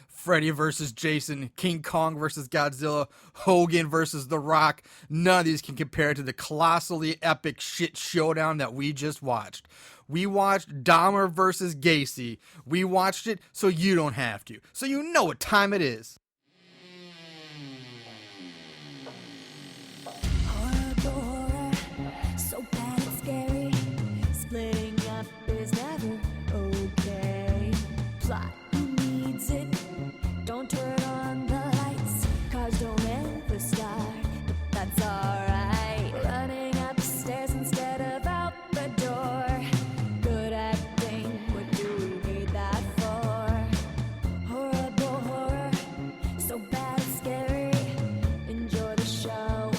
Freddy versus Jason, King Kong versus Godzilla, Hogan versus The Rock. None of these can compare to the colossally epic shit showdown that we just watched. We watched Dahmer versus Gacy. We watched it so you don't have to. So you know what time it is. Horror, so bad it's scary. Splitting up is never okay. Plot, who needs it? Don't turn on the lights. Cars don't ever start, but that's alright. Running upstairs instead of out the door. Good acting, what do we need that for? Horrible horror, so bad it's scary. Enjoy the show,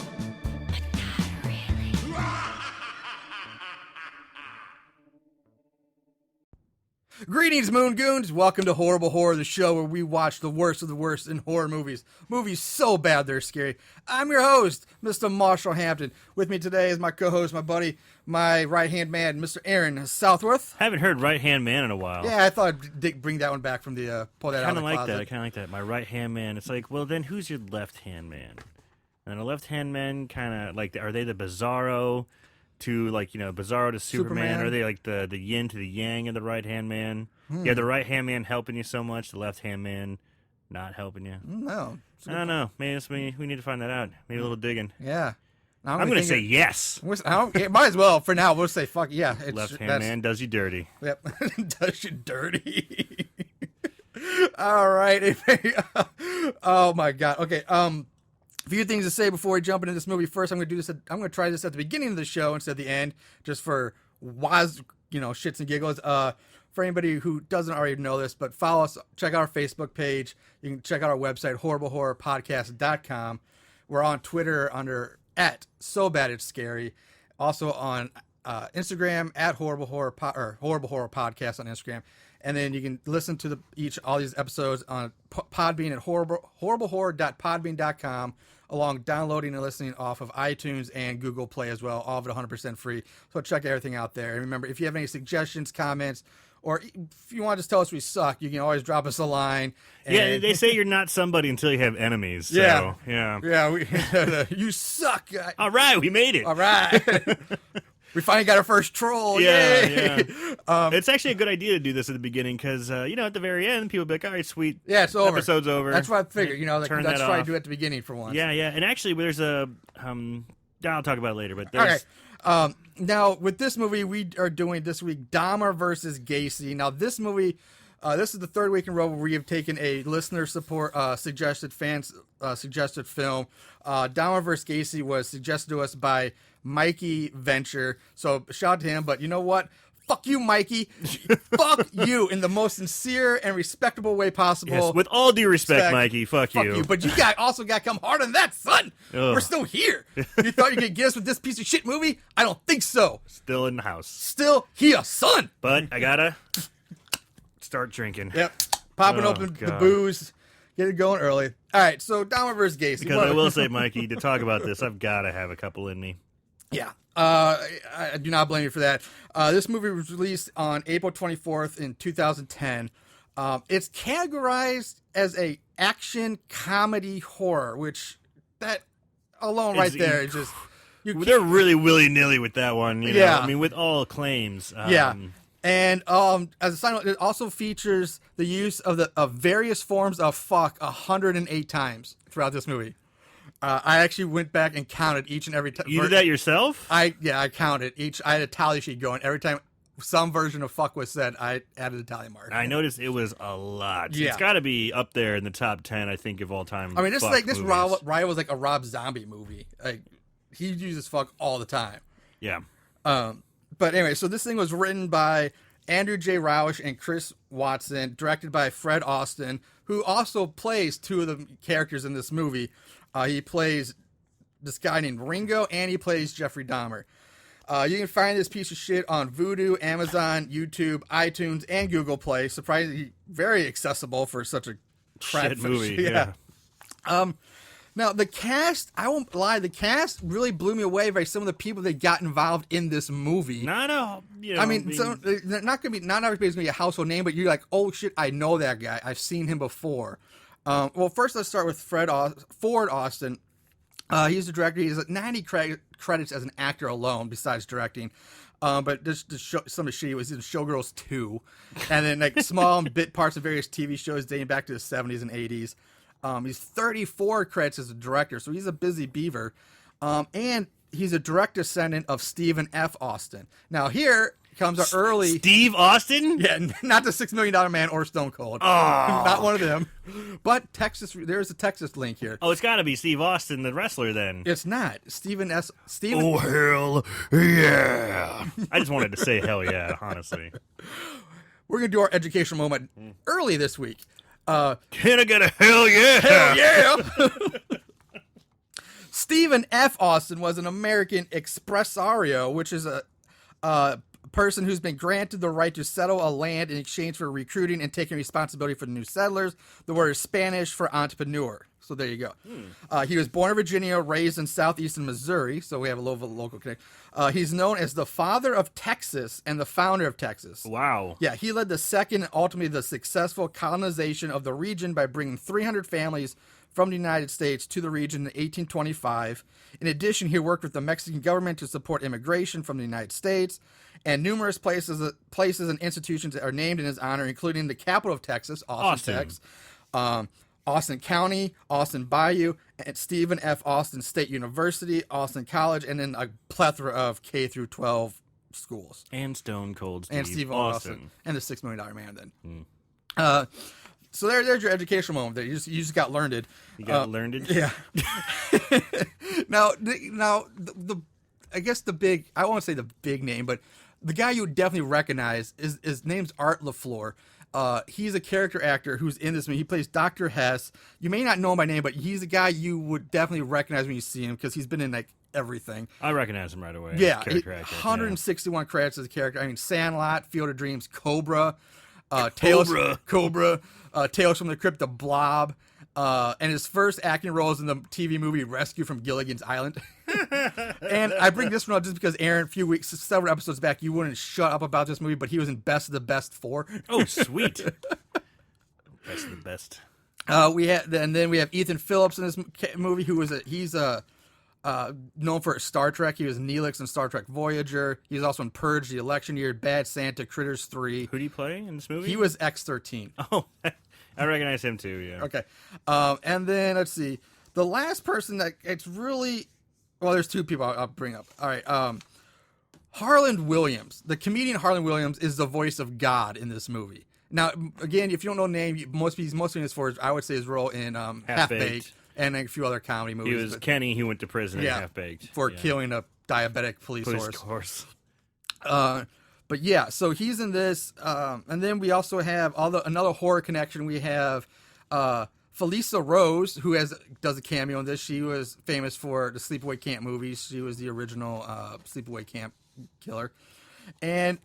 but not really. Greetings, Moon Goons. Welcome to Horrible Horror, the show where we watch the worst of the worst in horror movies. Movies so bad they're scary. I'm your host, Mr. Marshall Hampton. With me today is my co-host, my buddy, my right-hand man, Mr. Aaron Southworth. Haven't heard right-hand man in a while. Yeah, I thought I'd bring that one back from the, pull that out of the closet. I kind of like that. My right-hand man. It's like, well, then who's your left-hand man? And the left-hand men kind of, like, are they the Bizarro to, like, you know, Bizarro to Superman? Or are they, like, the yin to the yang of the right-hand man? Yeah, the right-hand man helping you so much, the left-hand man not helping you. No. I don't know. Maybe we need to find that out. Maybe a little digging. Yeah. I'm going to say yes. Might as well, for now, we'll say fuck, yeah. Left-hand man does you dirty. Yep. Does you dirty. All right. Oh, my God. Okay, a few things to say before we jump into this movie. First, I'm going to try this at the beginning of the show instead of the end, just for shits and giggles. For anybody who doesn't already know this, but follow us, check out our Facebook page. You can check out our website, horriblehorrorpodcast.com. We're on Twitter under @SoBadIt'sScary. Also on Instagram @Horrible Horror Podcast on Instagram. And then you can listen to all these episodes on Podbean at horriblehorror.podbean.com, along downloading and listening off of iTunes and Google Play as well, all of it 100% free. So check everything out there. And remember, if you have any suggestions, comments, or if you want to just tell us we suck, you can always drop us a line. Yeah, they say you're not somebody until you have enemies. So, yeah. You suck. All right, we made it. All right. We finally got our first troll. Yeah, Yay! Yeah. It's actually a good idea to do this at the beginning because, at the very end, people will be like, all right, sweet. Yeah, it's over. Episode's over. That's what I figured. Let's try to do it at the beginning for once. Yeah, yeah. And actually, there's I'll talk about it later, but there's... Okay. Now, with this movie, we are doing this week Dahmer versus Gacy. Now, this movie, this is the third week in a row where we have taken a listener support suggested film. Dahmer versus Gacy was suggested to us by Mikey Venture. So shout out to him. But you know what? Fuck you, Mikey. Fuck you in the most sincere and respectable way possible. Yes, with all due respect, Mikey, fuck you. But you also got to come hard on that, son. Ugh. We're still here. You thought you could get us with this piece of shit movie? I don't think so. Still in the house. Still here, son. But I gotta start drinking. Yep. Popping open the booze. Get it going early. All right, so Dahmer versus Gacy. Because I will say, Mikey, to talk about this, I've got to have a couple in me. Yeah. I do not blame you for that. This movie was released on April 24th in 2010. It's categorized as a action comedy horror, which that alone right there is just... They're really willy-nilly with that one. You know? I mean, with all claims. Yeah. And as a side note, it also features the use of various forms of fuck 108 times throughout this movie. I actually went back and counted each and every time. You did that yourself? I counted each. I had a tally sheet going. Every time some version of fuck was said, I added a tally mark. I noticed it was a lot. Yeah. It's got to be up there in the top 10, I think, of all time. I mean, this Riot was like a Rob Zombie movie. Like, he uses fuck all the time. Yeah. But anyway, so this thing was written by Andrew J. Roush and Chris Watson, directed by Fred Austin, who also plays two of the characters in this movie. He plays this guy named Ringo, and he plays Jeffrey Dahmer. You can find this piece of shit on Vudu, Amazon, YouTube, iTunes, and Google Play. Surprisingly, very accessible for such a crap shit movie. Yeah. Now, the cast, I won't lie, the cast really blew me away by some of the people that got involved in this movie. Not a, you know, I mean, so, not everybody's gonna be a household name, but you're like, oh shit, I know that guy. I've seen him before. Well, first let's start with Ford Austin. He's the director. He has 90 credits as an actor alone, besides directing. But just to show some of the shit, he was in Showgirls 2, and then like small bit parts of various TV shows dating back to the 70s and 80s. He's 34 credits as a director, so he's a busy beaver. And he's a direct descendant of Stephen F. Austin. Now here comes our early... Steve Austin? Yeah, not the $6 Million Man or Stone Cold. Oh. Not one of them. But Texas, there's a Texas link here. Oh, it's got to be Steve Austin, the wrestler, then. It's not. Stephen... Oh, hell yeah. I just wanted to say hell yeah, honestly. We're going to do our educational moment early this week. Can I get a hell yeah? Hell yeah! Stephen F. Austin was an American expressario, which is a person who's been granted the right to settle a land in exchange for recruiting and taking responsibility for the new settlers. The word is Spanish for entrepreneur. So there you go. He was born in Virginia, raised in southeastern Missouri, so we have a local connection. He's known as the father of Texas and the founder of Texas. Wow. Yeah, he led the second and ultimately the successful colonization of the region by bringing 300 families from the United States to the region in 1825. In addition, he worked with the Mexican government to support immigration from the United States, and numerous places and institutions that are named in his honor, including the capital of Texas, Austin. Texas, Austin County, Austin Bayou, and Stephen F. Austin State University, Austin College, and then a plethora of K through 12 schools. And Stone Cold Steve and Steve Austin. And the $6 Million Man then. So there's your educational moment there. You just got learned. You got learned? Yeah. Now, I guess the big, I won't say the big name, but the guy you would definitely recognize is his name's Art LaFleur. He's a character actor who's in this movie. He plays Dr. Hess. You may not know him by name, but he's a guy you would definitely recognize when you see him because he's been in like everything. I recognize him right away. Yeah, character actor, 161 credits as a character. I mean, Sandlot, Field of Dreams, Cobra, Tales Tales from the Crypt, The Blob, and his first acting role is in the TV movie Rescue from Gilligan's Island. And I bring this one up just because Aaron, several episodes back, you wouldn't shut up about this movie, but he was in Best of the Best 4. Oh, sweet. Best of the Best. We have Ethan Phillips in this movie, he's known for Star Trek. He was Neelix in Star Trek Voyager. He was also in Purge, The Election Year, Bad Santa, Critters 3. Who did he play in this movie? He was X-13. Oh, I recognize him too, yeah. Okay. And then, let's see. The last person that it's really... Well, there's two people I'll bring up. All right. Harland Williams. The comedian Harland Williams is the voice of God in this movie. Now, again, if you don't know the name, he's mostly famous for, I would say, his role in Half-Baked and a few other comedy movies. He was Kenny who went to prison in Half-Baked. For killing a diabetic police horse. But yeah, so he's in this. And then we also have another horror connection. We have Felissa Rose, who does a cameo in this. She was famous for the Sleepaway Camp movies. She was the original Sleepaway Camp killer. And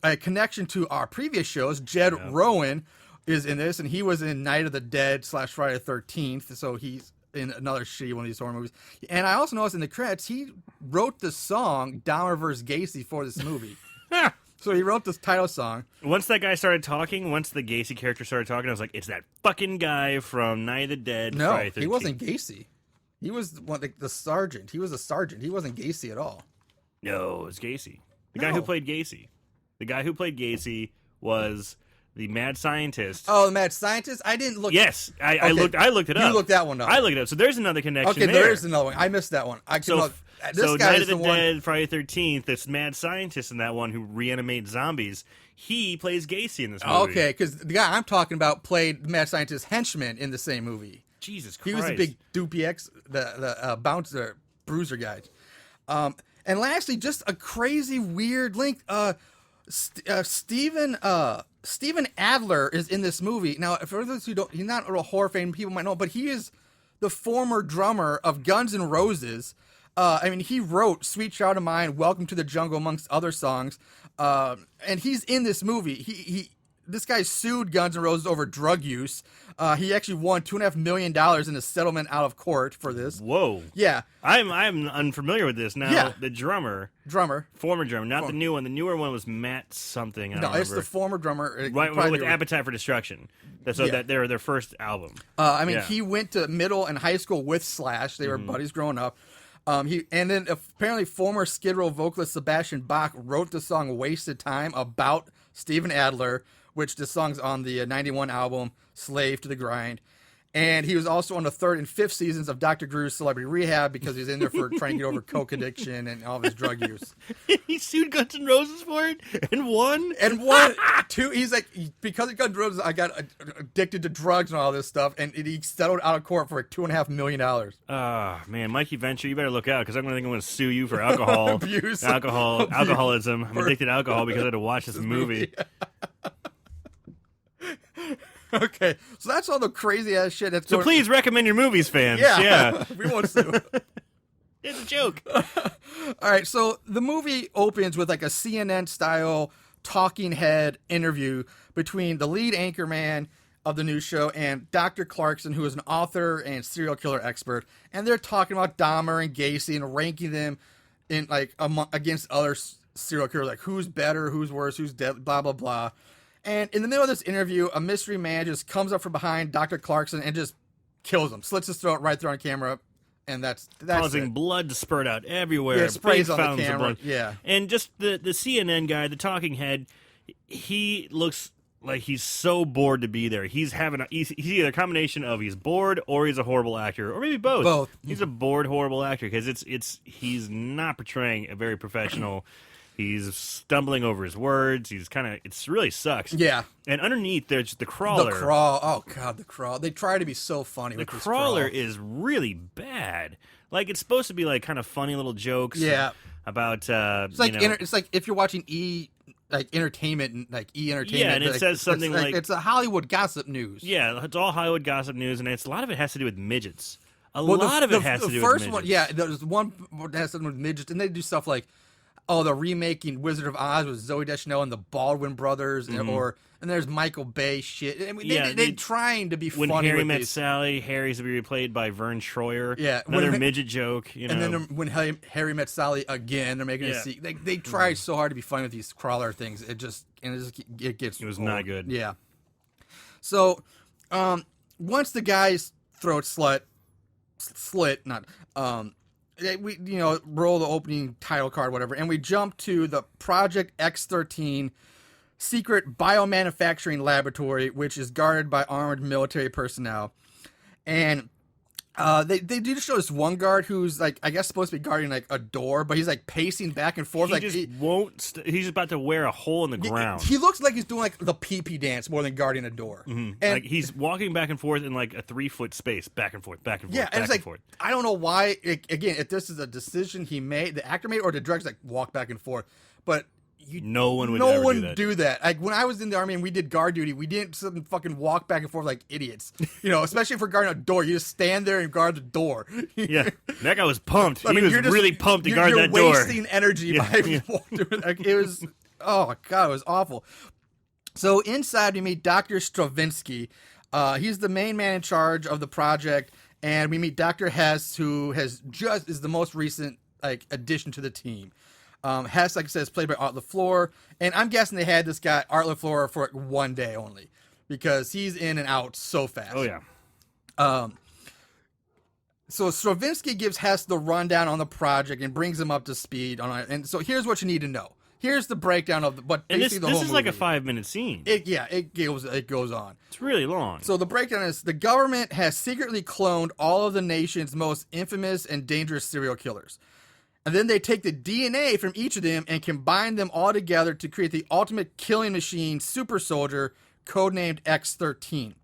a connection to our previous shows, Jed Rowan is in this, and he was in Night of the Dead / Friday the 13th, so he's in another shitty one of these horror movies. And I also noticed in the credits, he wrote the song Dahmer vs. Gacy for this movie. So he wrote this title song. Once that guy started talking, once the Gacy character started talking, I was like, it's that fucking guy from Night of the Dead. No, Friday 13th. He wasn't Gacy. He was the sergeant. He was a sergeant. He wasn't Gacy at all. No, it was Gacy. The guy who played Gacy. The guy who played Gacy was the mad scientist. Oh, the mad scientist? I didn't look. Yes, I looked it up. You looked that one up. I looked it up. So there's another connection. Okay, there is another one. I missed that one. So Night of the Dead, Friday 13th, this mad scientist in that one who reanimates zombies, he plays Gacy in this movie. Okay, because the guy I'm talking about played the mad scientist henchman in the same movie. Jesus Christ. He was the big doopy X, the bouncer, bruiser guy. And lastly, just a crazy, weird link. Steven Adler is in this movie. Now, for those who don't, he's not a horror fan, people might know, but he is the former drummer of Guns N' Roses. He wrote Sweet Child of Mine, Welcome to the Jungle, amongst other songs. And he's in this movie. this guy sued Guns N' Roses over drug use. He actually won $2.5 million in a settlement out of court for this. Whoa. Yeah. I'm unfamiliar with this. Now, Yeah. the drummer, Former drummer, not the new one. The newer one was Matt something. I don't No, it's remember. the former drummer. Right, probably with Appetite for Destruction. So Yeah. that they're their first album. Yeah. He went to middle and high school with Slash. They were buddies growing up. Then apparently former Skid Row vocalist Sebastian Bach wrote the song "Wasted Time" about Steven Adler, which the song's on the '91 album "Slave to the Grind." And he was also on the 3rd and 5th seasons of Dr. Drew's Celebrity Rehab because he was in there for trying to get over coke addiction and all of his drug use. He sued Guns N' Roses for it and won. And one, two, he's like, because of Guns N' Roses, I got addicted to drugs and all this stuff, and he settled out of court for $2.5 million. Man, Mikey Venture, you better look out because I'm going to sue you for alcohol, Abuse. alcoholism. I'm addicted to alcohol because I had to watch this movie. Okay, so that's all the crazy ass shit that's So going. please recommend your movies, fans. Yeah. We won't sue. It's a joke. All right, so the movie opens with like a CNN style talking head interview between the lead anchorman of the news show and Dr. Clarkson, who is an author and serial killer expert, and they're talking about Dahmer and Gacy and ranking them in like against other serial killers, like who's better, who's worse, who's dead, blah blah blah. And in the middle of this interview, a mystery man just comes up from behind Dr. Clarkson and just kills him, slits his throat right there on camera, and that's Causing it. blood to spurt out everywhere. Yeah, sprays big on the fountains of camera. blood. Yeah. And just the CNN guy, the talking head, he looks like he's so bored to be there. He's either a combination of he's bored or he's a horrible actor, or maybe both. Both. He's a bored, horrible actor because he's not portraying a very professional. He's stumbling over his words. It really sucks. Yeah. And underneath there's the crawler. The crawl. Oh, God, the crawl. They try to be so funny with this Crawler crawl. is really bad. Like, it's supposed to be, like, kind of funny little jokes. Yeah. About, It's like it's like if you're watching entertainment, like entertainment. Yeah, and it like, says something like it's a Hollywood gossip news. Yeah, it's all Hollywood gossip news, and a lot of it has to do with midgets. A Well, lot of it has to do with midgets. The first one, yeah, there's one that has to do with midgets, and they do stuff like, the remaking Wizard of Oz with Zooey Deschanel and the Baldwin brothers, and there's Michael Bay shit. I mean, they're trying to be when funny. Harry with Met these. Sally, Harry's to be replayed by Vern Troyer. Yeah, another midget joke. You know, and then when Harry Met Sally again, they're making a sequel. They try so hard to be funny with these crawler things. It gets. It was not good. Yeah. So, once the guy's throat slit, we roll the opening title card, whatever, and we jump to the Project X-13 secret biomanufacturing laboratory, which is guarded by armed military personnel. And they do show this one guard who's like, I guess supposed to be guarding like a door, but he's like pacing back and forth. He's about to wear a hole in the ground. He looks like he's doing like the pee-pee dance more than guarding a door. Mm-hmm. And like he's walking back and forth in like a 3-foot space, back and forth, back and forth, yeah, back and it's like, forth. I don't know why. Again, if this is a decision he made, the actor made, or the director's like walk back and forth, but. No one would ever do that. Like when I was in the army and we did guard duty, we didn't sit and fucking walk back and forth like idiots. Especially if we're guarding a door, you just stand there and guard the door. Yeah, that guy was pumped. I mean, he was really pumped to guard that door. You're wasting energy by doing like, it was. Oh my God, it was awful. So inside we meet Dr. Stravinsky. He's the main man in charge of the project, and we meet Dr. Hess, who is the most recent addition to the team. Hess, like I said, is played by Art LaFleur, and I'm guessing they had this guy, Art LaFleur, for one day only, because he's in and out so fast. Oh, yeah. So Stravinsky gives Hess the rundown on the project and brings him up to speed on it. And so here's what you need to know. Here's the breakdown of what basically the whole movie. This is like a 5-minute scene. It goes on. It's really long. So the breakdown is the government has secretly cloned all of the nation's most infamous and dangerous serial killers. And then they take the DNA from each of them and combine them all together to create the ultimate killing machine super soldier, codenamed X-13.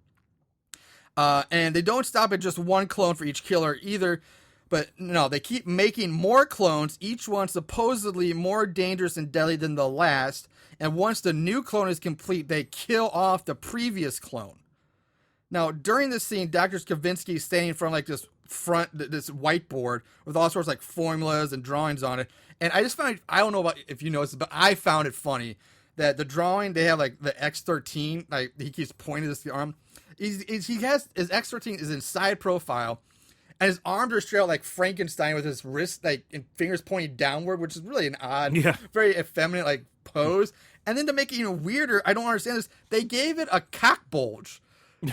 And they don't stop at just one clone for each killer either, but no, they keep making more clones, each one supposedly more dangerous and deadly than the last. And once the new clone is complete, they kill off the previous clone. Now, during this scene, Dr. Stravinsky is standing in front of this whiteboard with all sorts of formulas and drawings on it. And I just found, I don't know if you noticed, but I found it funny that the drawing they have like the X13, like he keeps pointing this to the arm. He has his X13 is in side profile, and his arms are straight out like Frankenstein with his wrist like and fingers pointing downward, which is really an odd, very effeminate like pose. And then to make it even weirder, I don't understand this. They gave it a cock bulge.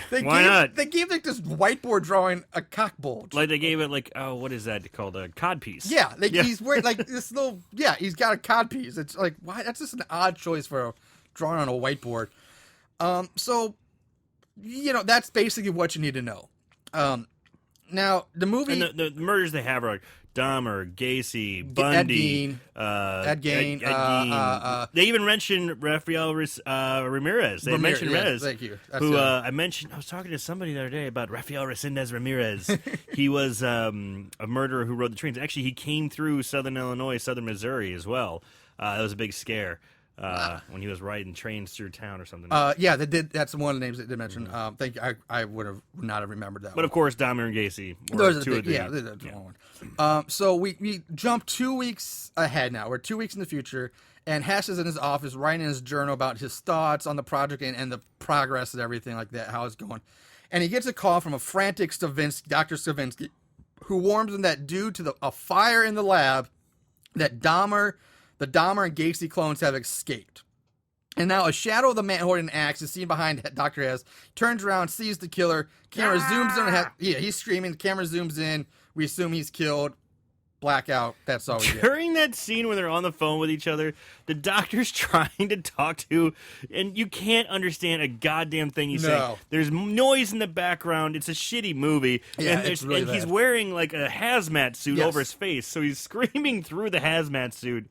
Why not? They gave like this whiteboard drawing a cock bulge. Like they gave it like what is that called, a codpiece? Yeah, he's wearing like this little. Yeah, he's got a codpiece. It's like why? That's just an odd choice for a drawing on a whiteboard. So, that's basically what you need to know. Now the movie and the murders they have are like Dahmer, Gacy, Bundy, Ed Gein. They even mentioned Rafael Ramirez. They mentioned Rez. Thank you. Who I mentioned. I was talking to somebody the other day about Rafael Resendez Ramirez. He was a murderer who rode the trains. Actually, he came through Southern Illinois, Southern Missouri as well. That was a big scare. When he was riding trains through town or something. Yeah, they did. That's one of the names they did mention. Thank you. I would not have remembered that. But of course, Dahmer and Gacy. Those are the big, that's the one. So we jump 2 weeks ahead now. We're 2 weeks in the future, and Hess is in his office writing in his journal about his thoughts on the project and the progress and everything like that, how it's going. And he gets a call from a frantic Dr. Stavinsky, who warns him that due to a fire in the lab, that the Dahmer and Gacy clones have escaped. And now a shadow of the man holding an axe is seen behind Dr. Hess, turns around, sees the killer, camera zooms in, he's screaming, the camera zooms in, we assume he's killed, blackout, that's all we get. During that scene where they're on the phone with each other, the doctor's trying to talk to, and you can't understand a goddamn thing he's saying. There's noise in the background, it's a shitty movie, and he's wearing like a hazmat suit over his face, so he's screaming through the hazmat suit.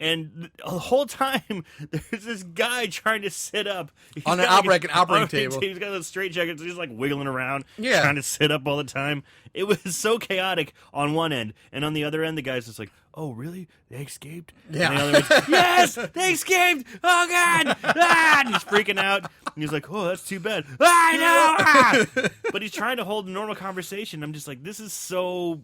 And the whole time, there's this guy trying to sit up. On an operating table. He's got a straight jacket, so he's like wiggling around, trying to sit up all the time. It was so chaotic on one end. And on the other end, the guy's just like, oh, really? They escaped? Yeah. And the other one's, yes! They escaped! Oh, God! Ah! And he's freaking out. And he's like, oh, that's too bad. I know! Ah! But he's trying to hold a normal conversation. I'm just like, this is so,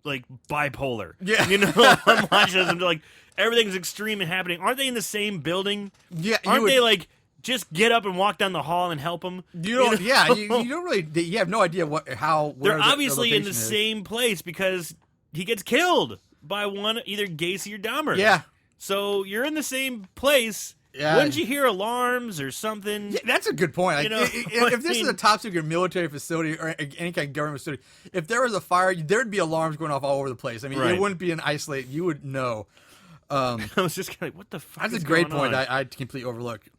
like, bipolar. Yeah. I'm watching this, I'm just like, everything's extreme and happening. Aren't they in the same building? Yeah. Aren't they like just get up and walk down the hall and help them? You don't. Yeah. You don't really. You have no idea how. They're obviously in the same place because he gets killed by either Gacy or Dahmer. Yeah. So you're in the same place. Yeah. Wouldn't you hear alarms or something? Yeah, that's a good point. Like, if this is a top secret military facility or any kind of government facility, if there was a fire, there'd be alarms going off all over the place. I mean, it wouldn't be an isolated. You would know. I was just kind of like, what the fuck? That's a great point. I completely overlooked.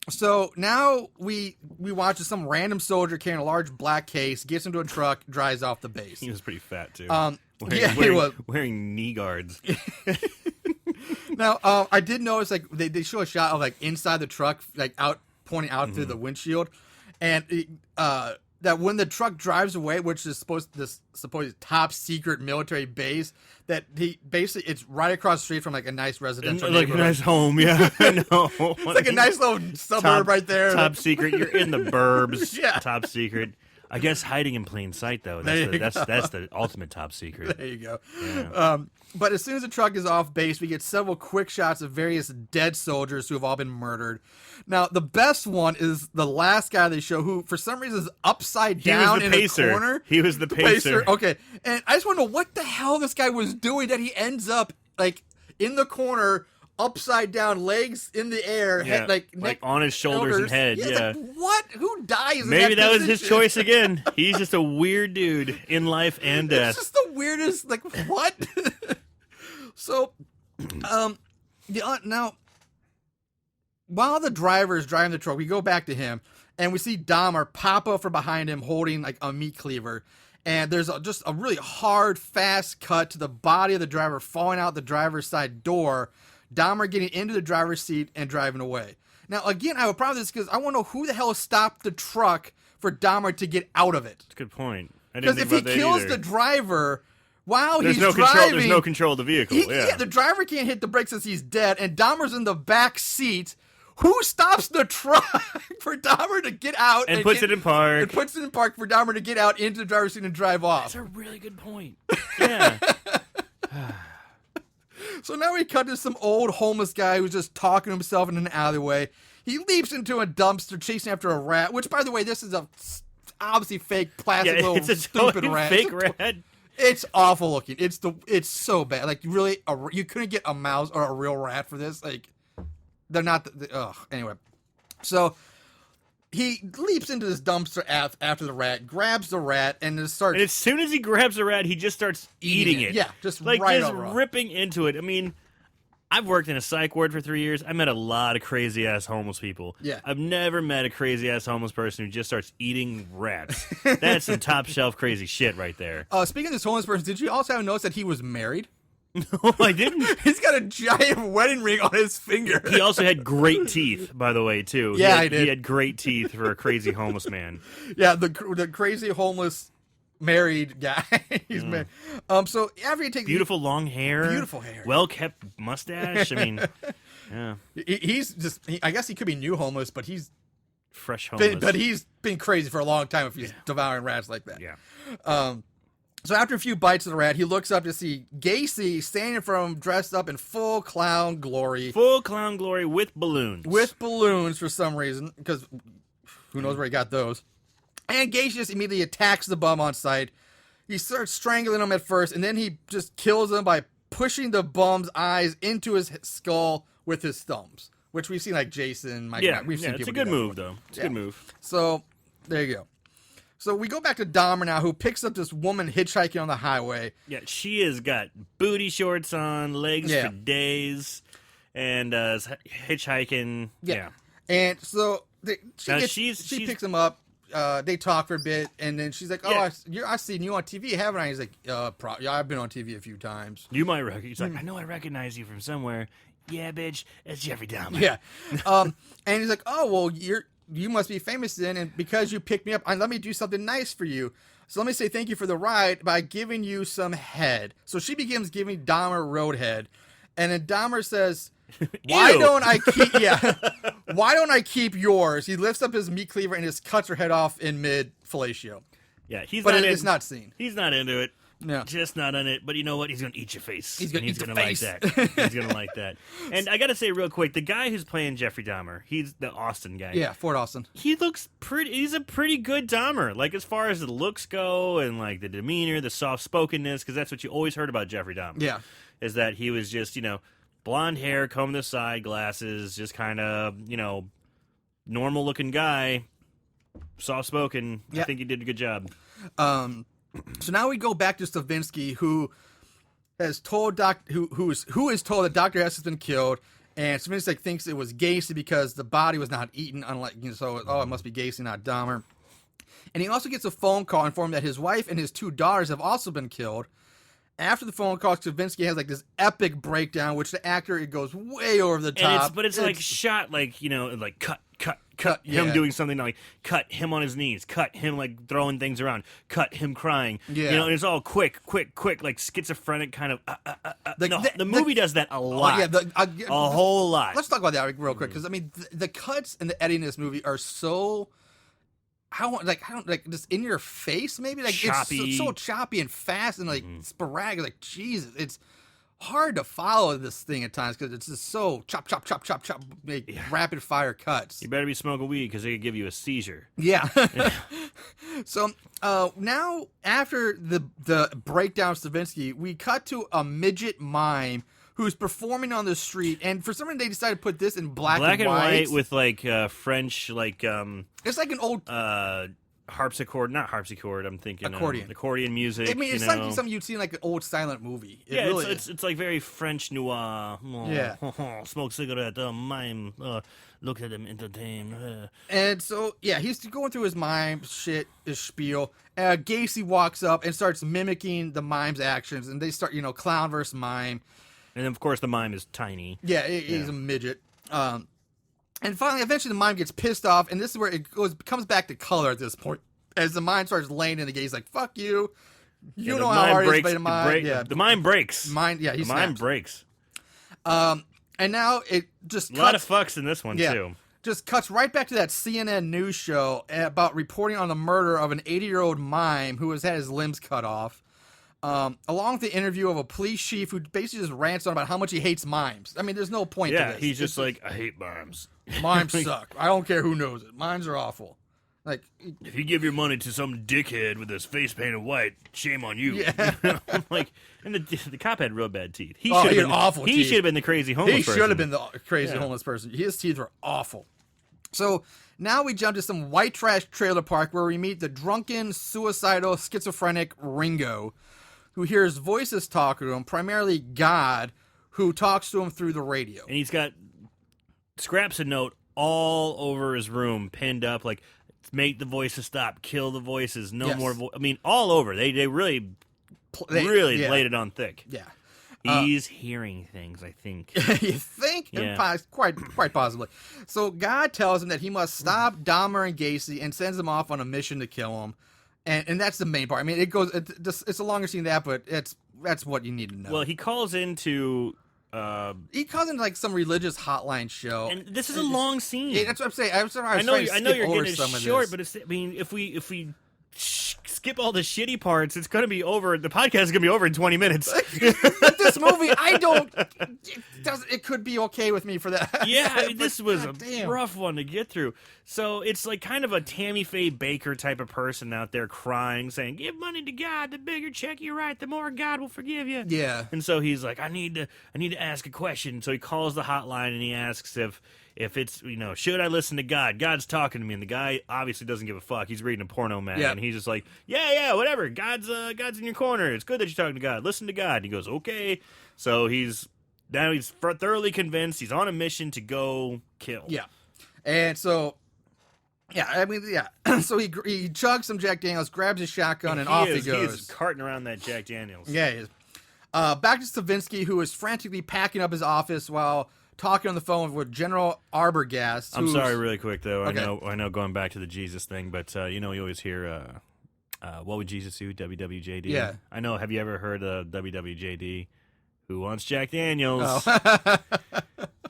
So now we watch some random soldier carrying a large black case, gets into a truck, drives off the base. He was pretty fat too. He was wearing knee guards. Now, I did notice like they show a shot of like inside the truck, like pointing out through the windshield, and that when the truck drives away, which is supposed top secret military base, that it's right across the street from like a nice residential like a nice home, yeah. I know. It's like a nice little suburb right there. Top secret. You're in the burbs. Yeah. Top secret. I guess hiding in plain sight though. That's the ultimate top secret. There you go. Yeah. But as soon as the truck is off base, we get several quick shots of various dead soldiers who have all been murdered. Now, the best one is the last guy they show, who for some reason is upside down in a corner. He was the pacer. Okay, and I just want to know what the hell this guy was doing that he ends up like in the corner, upside down, legs in the air, head, like on his shoulders and head. Yeah. Like, what? Who dies? Maybe in that was his choice again. He's just a weird dude in life and death. It's just the weirdest. Like what? So, now, while the driver is driving the truck, we go back to him, and we see Dahmer pop up from behind him holding like a meat cleaver. And there's just a really hard, fast cut to the body of the driver falling out the driver's side door, Dahmer getting into the driver's seat and driving away. Now, again, I have a problem with this because I want to know who the hell stopped the truck for Dahmer to get out of it. That's a good point. Because if he kills the driver while he's driving... There's no control of the vehicle, the driver can't hit the brakes since he's dead, and Dahmer's in the back seat. Who stops the truck for Dahmer to get out and puts it in park? And puts it in park for Dahmer to get out into the driver's seat and drive off. That's a really good point. Yeah. So now we cut to some old homeless guy who's just talking to himself in an alleyway. He leaps into a dumpster chasing after a rat, which, by the way, this is a obviously fake plastic little it's a stupid totally rat. fake rat. It's awful looking. It's so bad. Like, really, you couldn't get a mouse or a real rat for this. Like, they're not. Ugh. Anyway, so he leaps into this dumpster after the rat, grabs the rat, and just starts. And as soon as he grabs the rat, he just starts eating it. Yeah, just like right just over. ripping into it. I mean, I've worked in a psych ward for 3 years. I met a lot of crazy ass homeless people. Yeah. I've never met a crazy ass homeless person who just starts eating rats. That's some top shelf crazy shit right there. Speaking of this homeless person, did you also notice that he was married? No, I didn't. He's got a giant wedding ring on his finger. He also had great teeth, by the way, too. Yeah, he he did. He had great teeth for a crazy homeless man. Yeah, the crazy homeless married guy. He's married. So after he takes Beautiful long hair. Beautiful hair. Well kept mustache. I mean, yeah. he's just. I guess he could be new homeless, but he's Fresh homeless. but he's been crazy for a long time if he's devouring rats like that. Yeah. So after a few bites of the rat, he looks up to see Gacy standing in front of him, dressed up in full clown glory. Full clown glory with balloons. With balloons for some reason, because who knows where he got those. And Gacy just immediately attacks the bum on sight. He starts strangling him at first, and then he just kills him by pushing the bum's eyes into his skull with his thumbs, which we've seen like Jason, Mike. We've seen it's people a good do that move, before. though. It's a good move. So there you go. So we go back to Dahmer now, who picks up this woman hitchhiking on the highway. Yeah, she has got booty shorts on, legs Yeah. for days, and is hitchhiking. Yeah. And so Now, she picks him up. They talk for a bit, and then she's like, "Oh, Yeah. I've seen you on TV, haven't I?" He's like, "Yeah, I've been on TV a few times." You might recognize. He's like, I know I recognize you from somewhere. Yeah, bitch, it's Jeffrey Dahmer. Yeah. And he's like, "Oh, well, you must be famous then, and because you picked me up, let me do something nice for you. So let me say thank you for the ride by giving you some head." So she begins giving Dahmer roadhead, and then Dahmer says, "Why Ew. don't I keep? Why don't I keep yours?" He lifts up his meat cleaver and just cuts her head off in mid fellatio. Yeah, he's But not. it's not seen. He's not into it. No. Just not on it. But you know what? He's gonna eat your face. He's gonna And eat your like face. that. He's gonna like that. And I gotta say real quick, the guy who's playing Jeffrey Dahmer, he's the Austin guy. Yeah, Fort Austin. He looks pretty. He's a pretty good Dahmer. Like as far as the looks go, and like the demeanor, the soft spokenness, because that's what you always heard about Jeffrey Dahmer. Yeah. Is that he was just blonde hair, comb to the side, glasses, just kind of normal looking guy, soft spoken. Yeah. I think he did a good job. So now we go back to Stravinsky, who has told who is told that Dr. S has been killed, and Stravinsky thinks it was Gacy because the body was not eaten. Unlike so, it must be Gacy, not Dahmer. And he also gets a phone call informed that his wife and his 2 daughters have also been killed. After the phone call, Stravinsky has like this epic breakdown, which the actor it goes way over the top. But it's like shot like like cut him yeah. doing something like cut him on his knees, cut him like throwing things around, cut him crying. Yeah. And it's all quick, like schizophrenic kind of. The the movie does that a lot. A whole lot. Let's talk about that real quick, because I mean, the cuts and the editing in this movie are so. I don't just in your face, maybe like choppy. It's so choppy and fast and like sporadic. Like Jesus, it's hard to follow this thing at times because it's just so chop, like rapid fire cuts. You better be smoking weed because they could give you a seizure. Yeah. So now after the breakdown of Stravinsky, we cut to a midget mime who's performing on the street, and for some reason they decided to put this in black and white with like French it's like an old harpsichord, not harpsichord. I'm thinking accordion music. I mean, it's like something you'd see in like an old silent movie. It's like very French noir. Yeah. Smoke cigarette, mime. Look at him entertain. And so he's going through his mime shit, his spiel. Gacy walks up and starts mimicking the mime's actions, and they start clown versus mime. And of course, the mime is tiny. Yeah, he's a midget. And finally, eventually, the mime gets pissed off, and this is where it comes back to color at this point. As the mime starts laying in the gate, he's like, "Fuck you! You know how hard it is to play the mime." The mime breaks. He the mime breaks. And now it just a lot of fucks in this one too. Just cuts right back to that CNN news show about reporting on the murder of an 80-year-old mime who has had his limbs cut off. along with the interview of a police chief who basically just rants on about how much he hates mimes. I mean, there's no point to Yeah, this. he's just like, I hate mimes. Mimes suck. I don't care who knows it. Mimes are awful. Like, If you give your money to some dickhead with his face painted white, shame on you. Yeah. I'm like, and the cop had real bad teeth. He Oh, should he have had been awful He teeth. should have been the crazy homeless he person. should have been the crazy Yeah. homeless person. His teeth were awful. So now we jump to some white trash trailer park where we meet the drunken, suicidal, schizophrenic Ringo, who hears voices talking to him, primarily God, who talks to him through the radio. And he's got scraps of note all over his room, pinned up, like, make the voices stop, kill the voices, no Yes. more I mean, all over. They really Yeah. laid it on thick. Yeah. He's hearing things, I think. You think? Yeah. Quite possibly. So God tells him that he must stop Dahmer and Gacy and sends them off on a mission to kill him. And that's the main part. I mean, it's a longer scene than that, but that's what you need to know. Well, he calls into... he calls into like some religious hotline show. and this is a long scene. Yeah, that's what I'm saying. I know you're getting it some short, of but it's. I mean, if we skip all the shitty parts, it's going to be over. The podcast is going to be over in 20 minutes. but this movie, it could be okay with me for that. Yeah, I mean, this was a damn. rough one to get through. So it's like kind of a Tammy Faye Baker type of person out there crying, saying, "Give money to God. The bigger check you write, the more God will forgive you." Yeah. And so he's like, "I need to ask a question." So he calls the hotline and he asks if it's, should I listen to God? God's talking to me, and the guy obviously doesn't give a fuck. He's reading a porno mag, Yep. and he's just like, yeah, whatever. God's in your corner. It's good that you're talking to God. Listen to God. And he goes, okay. So he's thoroughly convinced. He's on a mission to go kill. Yeah. And so, yeah, I mean, yeah. So he chugs some Jack Daniels, grabs his shotgun, and off he goes. He is carting around that Jack Daniels. Yeah, he is. Back to Stavinsky, who is frantically packing up his office while talking on the phone with General Arbogast. I'm sorry, really quick though. Okay. I know, going back to the Jesus thing, but you always hear, what would Jesus do? WWJD. Yeah. I know. Have you ever heard of WWJD? Who wants Jack Daniels? Oh.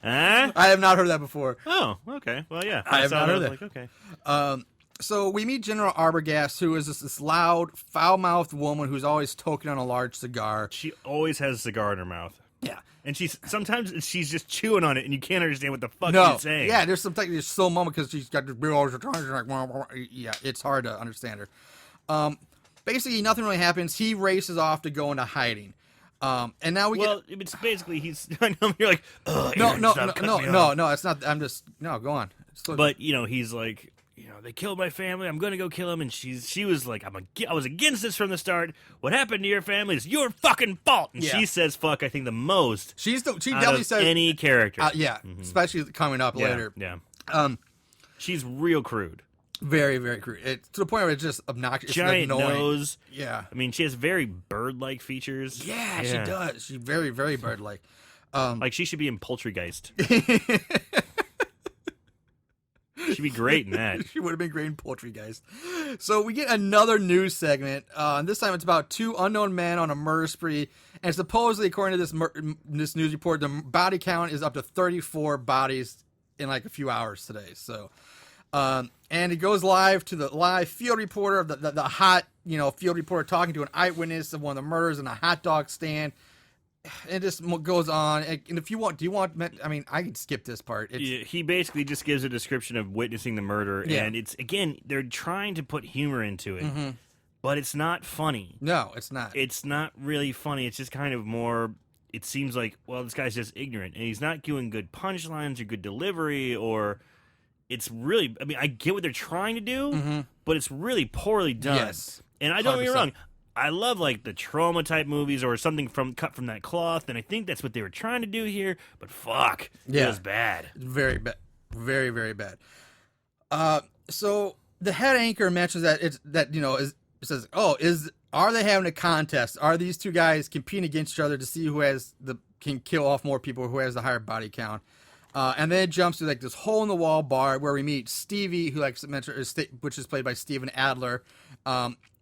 Huh? I have not heard that before. Oh, okay. Well, yeah. I have saw not heard was that. Like, okay. So we meet General Arbogast, who is this loud, foul-mouthed woman who's always toking on a large cigar. She always has a cigar in her mouth. Yeah. And sometimes she's just chewing on it, and you can't understand what the fuck No. she's saying. Yeah, there's some just so moment because she's got this big old cigar. She's like, yeah, it's hard to understand her. Basically, nothing really happens. He races off to go into hiding. And now it's basically I know you're like, ugh, No, Aaron, no, stop no, cutting no, me no, off. no. It's not. I'm just go on. But he's like, they killed my family. I'm gonna go kill him. And she was like, I was against this from the start. What happened to your family is your fucking fault. And Yeah. she says fuck, I think the most. she out definitely of says any character. yeah, especially coming up yeah, later. Yeah. She's real crude. Very, very crude. To the point where it's just obnoxious. It's Giant annoying. nose. Yeah. I mean, she has very bird-like features. Yeah, she does. She's very, very bird-like. Like she should be in Poultrygeist. She'd be great in that. She would have been great in Poultry, guys. So we get another news segment. And this time it's about two unknown men on a murder spree. And supposedly, according to this news report, the body count is up to 34 bodies in like a few hours today. So, and it goes live to the live field reporter of the hot, field reporter talking to an eyewitness of one of the murders in a hot dog stand. It just goes on. And if you want, I mean, I could skip this part. He basically just gives a description of witnessing the murder, Yeah. and it's, again, they're trying to put humor into it, but it's not funny. No, it's not. It's not really funny. It's just kind of more, it seems like, well, this guy's just ignorant, and he's not doing good punchlines or good delivery, or it's really, I mean, I get what they're trying to do, but it's really poorly done. Yes. And I don't get me 100%. wrong, I love like the trauma type movies or something cut from that cloth, and I think that's what they were trying to do here. But fuck, Yeah. it was bad. Very bad. Very, very bad. So the head anchor mentions that says, are they having a contest? Are these two guys competing against each other to see who can kill off more people, who has the higher body count? And then it jumps to like this hole in the wall bar where we meet Stevie, who like I mentioned, which is played by Steven Adler,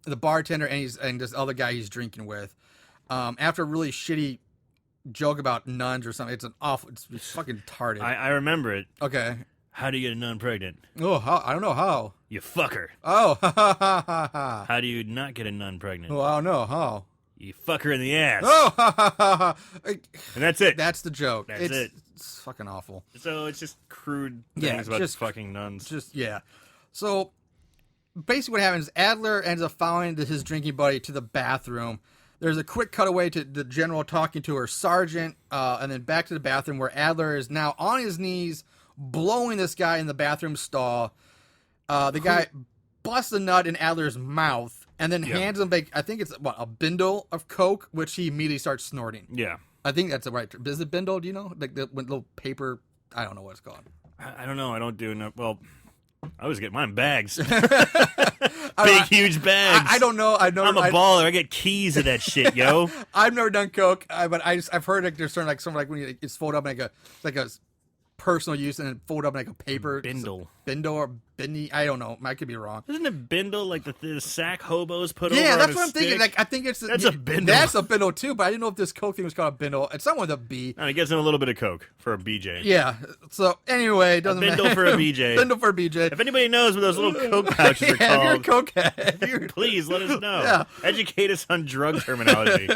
the bartender, and this other guy he's drinking with. After a really shitty joke about nuns or something, it's fucking retarded. I remember it. Okay. How do you get a nun pregnant? Oh, I don't know how. You fucker. Oh, ha ha ha ha ha. How do you not get a nun pregnant? Oh, I don't know how. You fuck her in the ass. Oh, and that's it. That's the joke. That's it. It's fucking awful. So it's just crude Yeah, things about just- fucking nuns. Yeah. So basically, what happens? Adler ends up following his drinking buddy to the bathroom. There's a quick cutaway to the general talking to her sergeant, and then back to the bathroom where Adler is now on his knees, blowing this guy in the bathroom stall. The guy busts a nut in Adler's mouth and then hands him, I think it's a bindle of coke, which he immediately starts snorting. Yeah. I think that's the right term. Is it bindle? Do you know? Like the little paper. I don't know what it's called. I don't know. I don't do enough. Well, I always get mine in bags. Big, huge bags. I don't know. I'm a baller. I get keys of that shit, yo. I've never done coke, but I've heard like there's certain something like when it's folded up like a personal use and then fold up like a paper Bindle or bindi. I don't know. I could be wrong. Isn't it bindle like the sack hobos put over? Yeah, on that's a what I'm thinking. stick? Like I think That's a bindle. That's a bindle too, but I didn't know if this coke thing was called a bindle. It's something with a B. And it gives him a little bit of coke for a BJ. Yeah. So anyway, it doesn't bindle matter. for a BJ. Bindle for a BJ. If anybody knows what those little coke pouches are If you're a called, coke head, please let us know. Yeah. Educate us on drug terminology.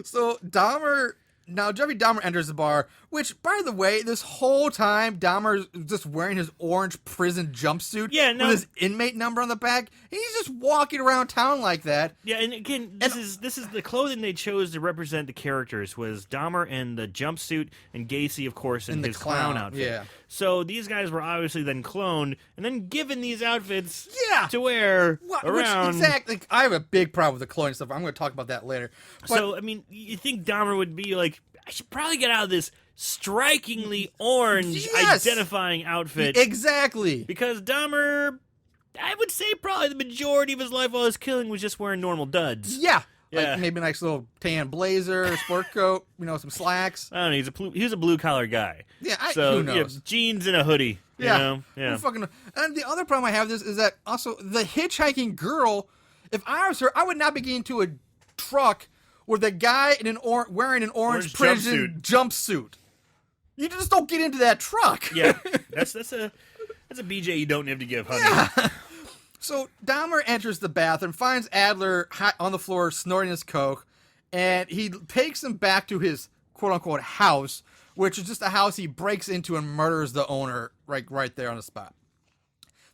So Jeffrey Dahmer enters the bar, which, by the way, this whole time Dahmer's just wearing his orange prison jumpsuit with his inmate number on the back. He's just walking around town like that. Yeah, and again, this is the clothing they chose to represent the characters was Dahmer in the jumpsuit and Gacy, of course, in his clown outfit. Yeah. So these guys were obviously then cloned and then given these outfits to wear Which, around. exactly. I have a big problem with the cloning stuff. I'm going to talk about that later. But, So, I mean, you think Dahmer would be like, I should probably get out of this strikingly orange identifying outfit. Exactly. Because Dahmer, I would say probably the majority of his life while he was killing was just wearing normal duds. Yeah. Yeah. Like maybe a nice little tan blazer, sport coat, some slacks. I don't know, he was a blue collar guy. Yeah, so, who knows? Jeans and a hoodie. You know? Yeah. And the other problem I have is that also the hitchhiking girl, if I was her, I would not be getting into a truck with a guy in wearing an orange prison jumpsuit. You just don't get into that truck. Yeah, that's a BJ you don't have to give, honey. Yeah. So Dahmer enters the bathroom, finds Adler on the floor snorting his coke, and he takes him back to his quote-unquote house, which is just a house he breaks into and murders the owner right there on the spot.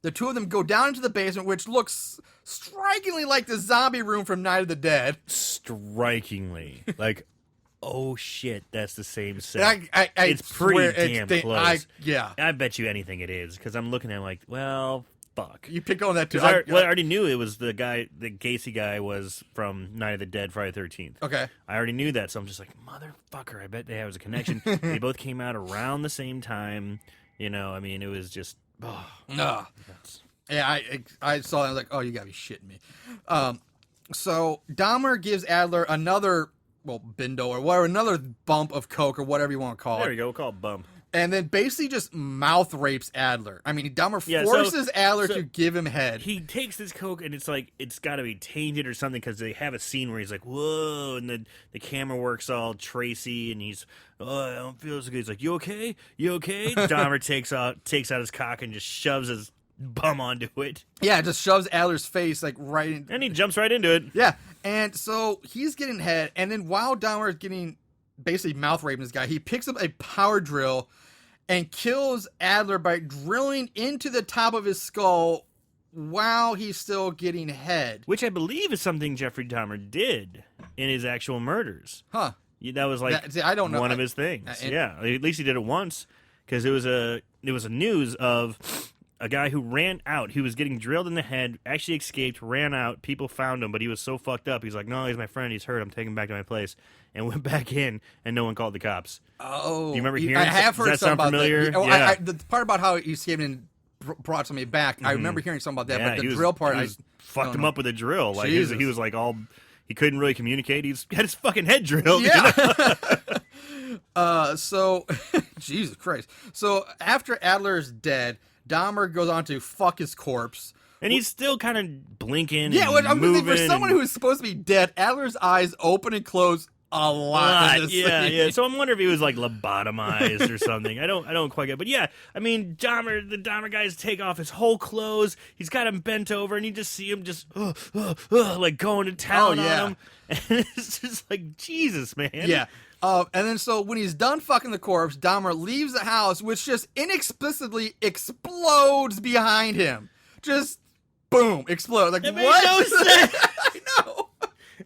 The two of them go down into the basement, which looks strikingly like the zombie room from Night of the Dead. Strikingly. Like, oh shit, that's the same set. It's pretty damn close. Yeah. I bet you anything it is, because I'm looking at it like, well, fuck. You pick on that too. I already knew it was the Gacy guy was from Night of the Dead, Friday 13th. Okay. I already knew that, so I'm just like, motherfucker, I bet there was a connection. They both came out around the same time. It was just... Yeah, I saw that. I was like, oh, you gotta be shitting me. So Dahmer gives Adler another, bindo or whatever, another bump of coke or whatever you want to call it. There you go, we'll call it bump. And then basically just mouth rapes Adler. I mean, Dahmer forces Adler to give him head. He takes this coke and it's like, it's got to be tainted or something because they have a scene where he's like, whoa, and the camera works all Tracy and he's, I don't feel so good. He's like, you okay? You okay? Dahmer takes out his cock and just shoves his bum onto it. Yeah, it just shoves Adler's face right in. And he jumps right into it. Yeah, and so he's getting head, and then while Dahmer is getting basically mouth raping this guy, he picks up a power drill and kills Adler by drilling into the top of his skull while he's still getting head. Which I believe is something Jeffrey Dahmer did in his actual murders. Huh. That was like I don't know. one of his things. Yeah, at least he did it once because it was a news of a guy who ran out. He was getting drilled in the head, actually escaped, ran out. People found him, but he was so fucked up. He's like, no, he's my friend. He's hurt. I'm taking him back to my place. And went back in, and no one called the cops. Oh. Do you remember hearing I have heard Does that sound something familiar? about that. Yeah. The part about how he escaped and brought somebody back, I remember hearing something about that, but the drill part, fucked him up with a drill. Like he was like all, he couldn't really communicate. He had his fucking head drilled. Yeah. So, Jesus Christ. So after Adler is dead, Dahmer goes on to fuck his corpse. And he's still kind of blinking. Yeah, and I'm moving thinking for someone who is supposed to be dead, Adler's eyes open and close a lot. In this Yeah, scene. yeah. So I'm wondering if he was like lobotomized or something. I don't quite get. But yeah, I mean, the Dahmer guys take off his whole clothes. He's got him bent over, and you just see him just like going to town on him. And it's just like Jesus, man. Yeah. And then so when he's done fucking the corpse, Dahmer leaves the house, which just inexplicably explodes behind him. Just boom, explode. Like It made what? no sense. I know.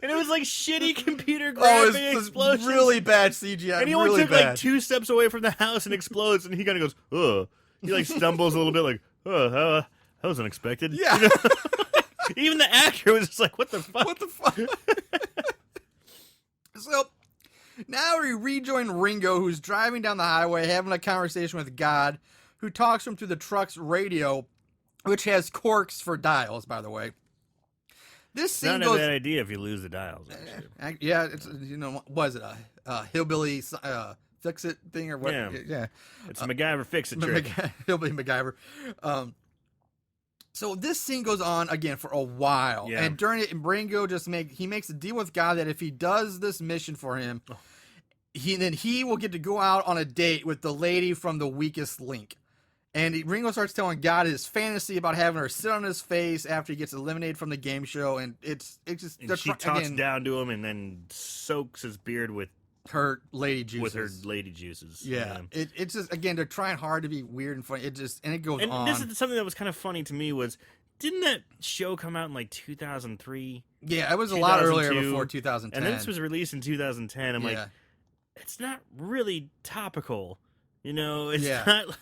And it was like shitty computer Oh, graphic it's explosions. really bad CGI. And he only really took bad. like 2 steps away from the house and explodes, and he kind of goes, ugh. He like stumbles a little bit, like, that was unexpected. Yeah. You know? Even the actor was just like, what the fuck? What the fuck? So now we rejoin Ringo, who's driving down the highway, having a conversation with God, who talks to him through the truck's radio, which has corks for dials, by the way. This It's scene not goes. a bad idea if you lose the dials. Actually. Yeah, it's was it a hillbilly fix it thing or what? Yeah. It's a MacGyver fix-it trick. Hillbilly MacGyver. So this scene goes on again for a while, Yeah. and during it, Ringo makes a deal with God that if he does this mission for him, he will get to go out on a date with the lady from The Weakest Link. And Ringo starts telling God his fantasy about having her sit on his face after he gets eliminated from the game show, and it's just And she talks down to him and then soaks his beard with her lady juices. with her lady juices. Yeah, it's just again they're trying hard to be weird and funny. It goes And on. this is something that was kind of funny to me was, didn't that show come out in like 2003? Yeah, it was a lot earlier 2002, before 2010. And then this was released in 2010. I'm Yeah. like, it's not really topical. You know, it's Yeah. not.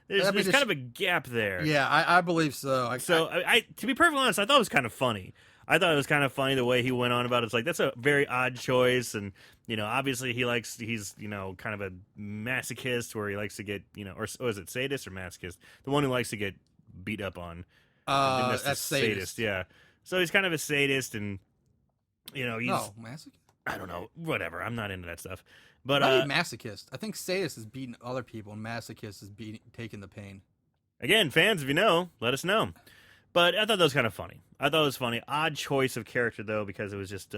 There's I mean, kind of a gap there. Yeah, I believe so. I to be perfectly honest, I thought it was kind of funny. I thought it was kind of funny the way he went on about it. It's like, that's a very odd choice. And, obviously he's, kind of a masochist where he likes to get, or is it sadist or masochist? The one who likes to get beat up on. I think that's sadist. Yeah. So he's kind of a sadist and, he's, no, masochist. I don't know, whatever. I'm not into that stuff. But, Not masochist. I think sadist is beating other people, and masochist is taking the pain. again, fans, if you know, let us know. But I thought that was kind of funny. I thought it was funny. Odd choice of character, though, because it was just,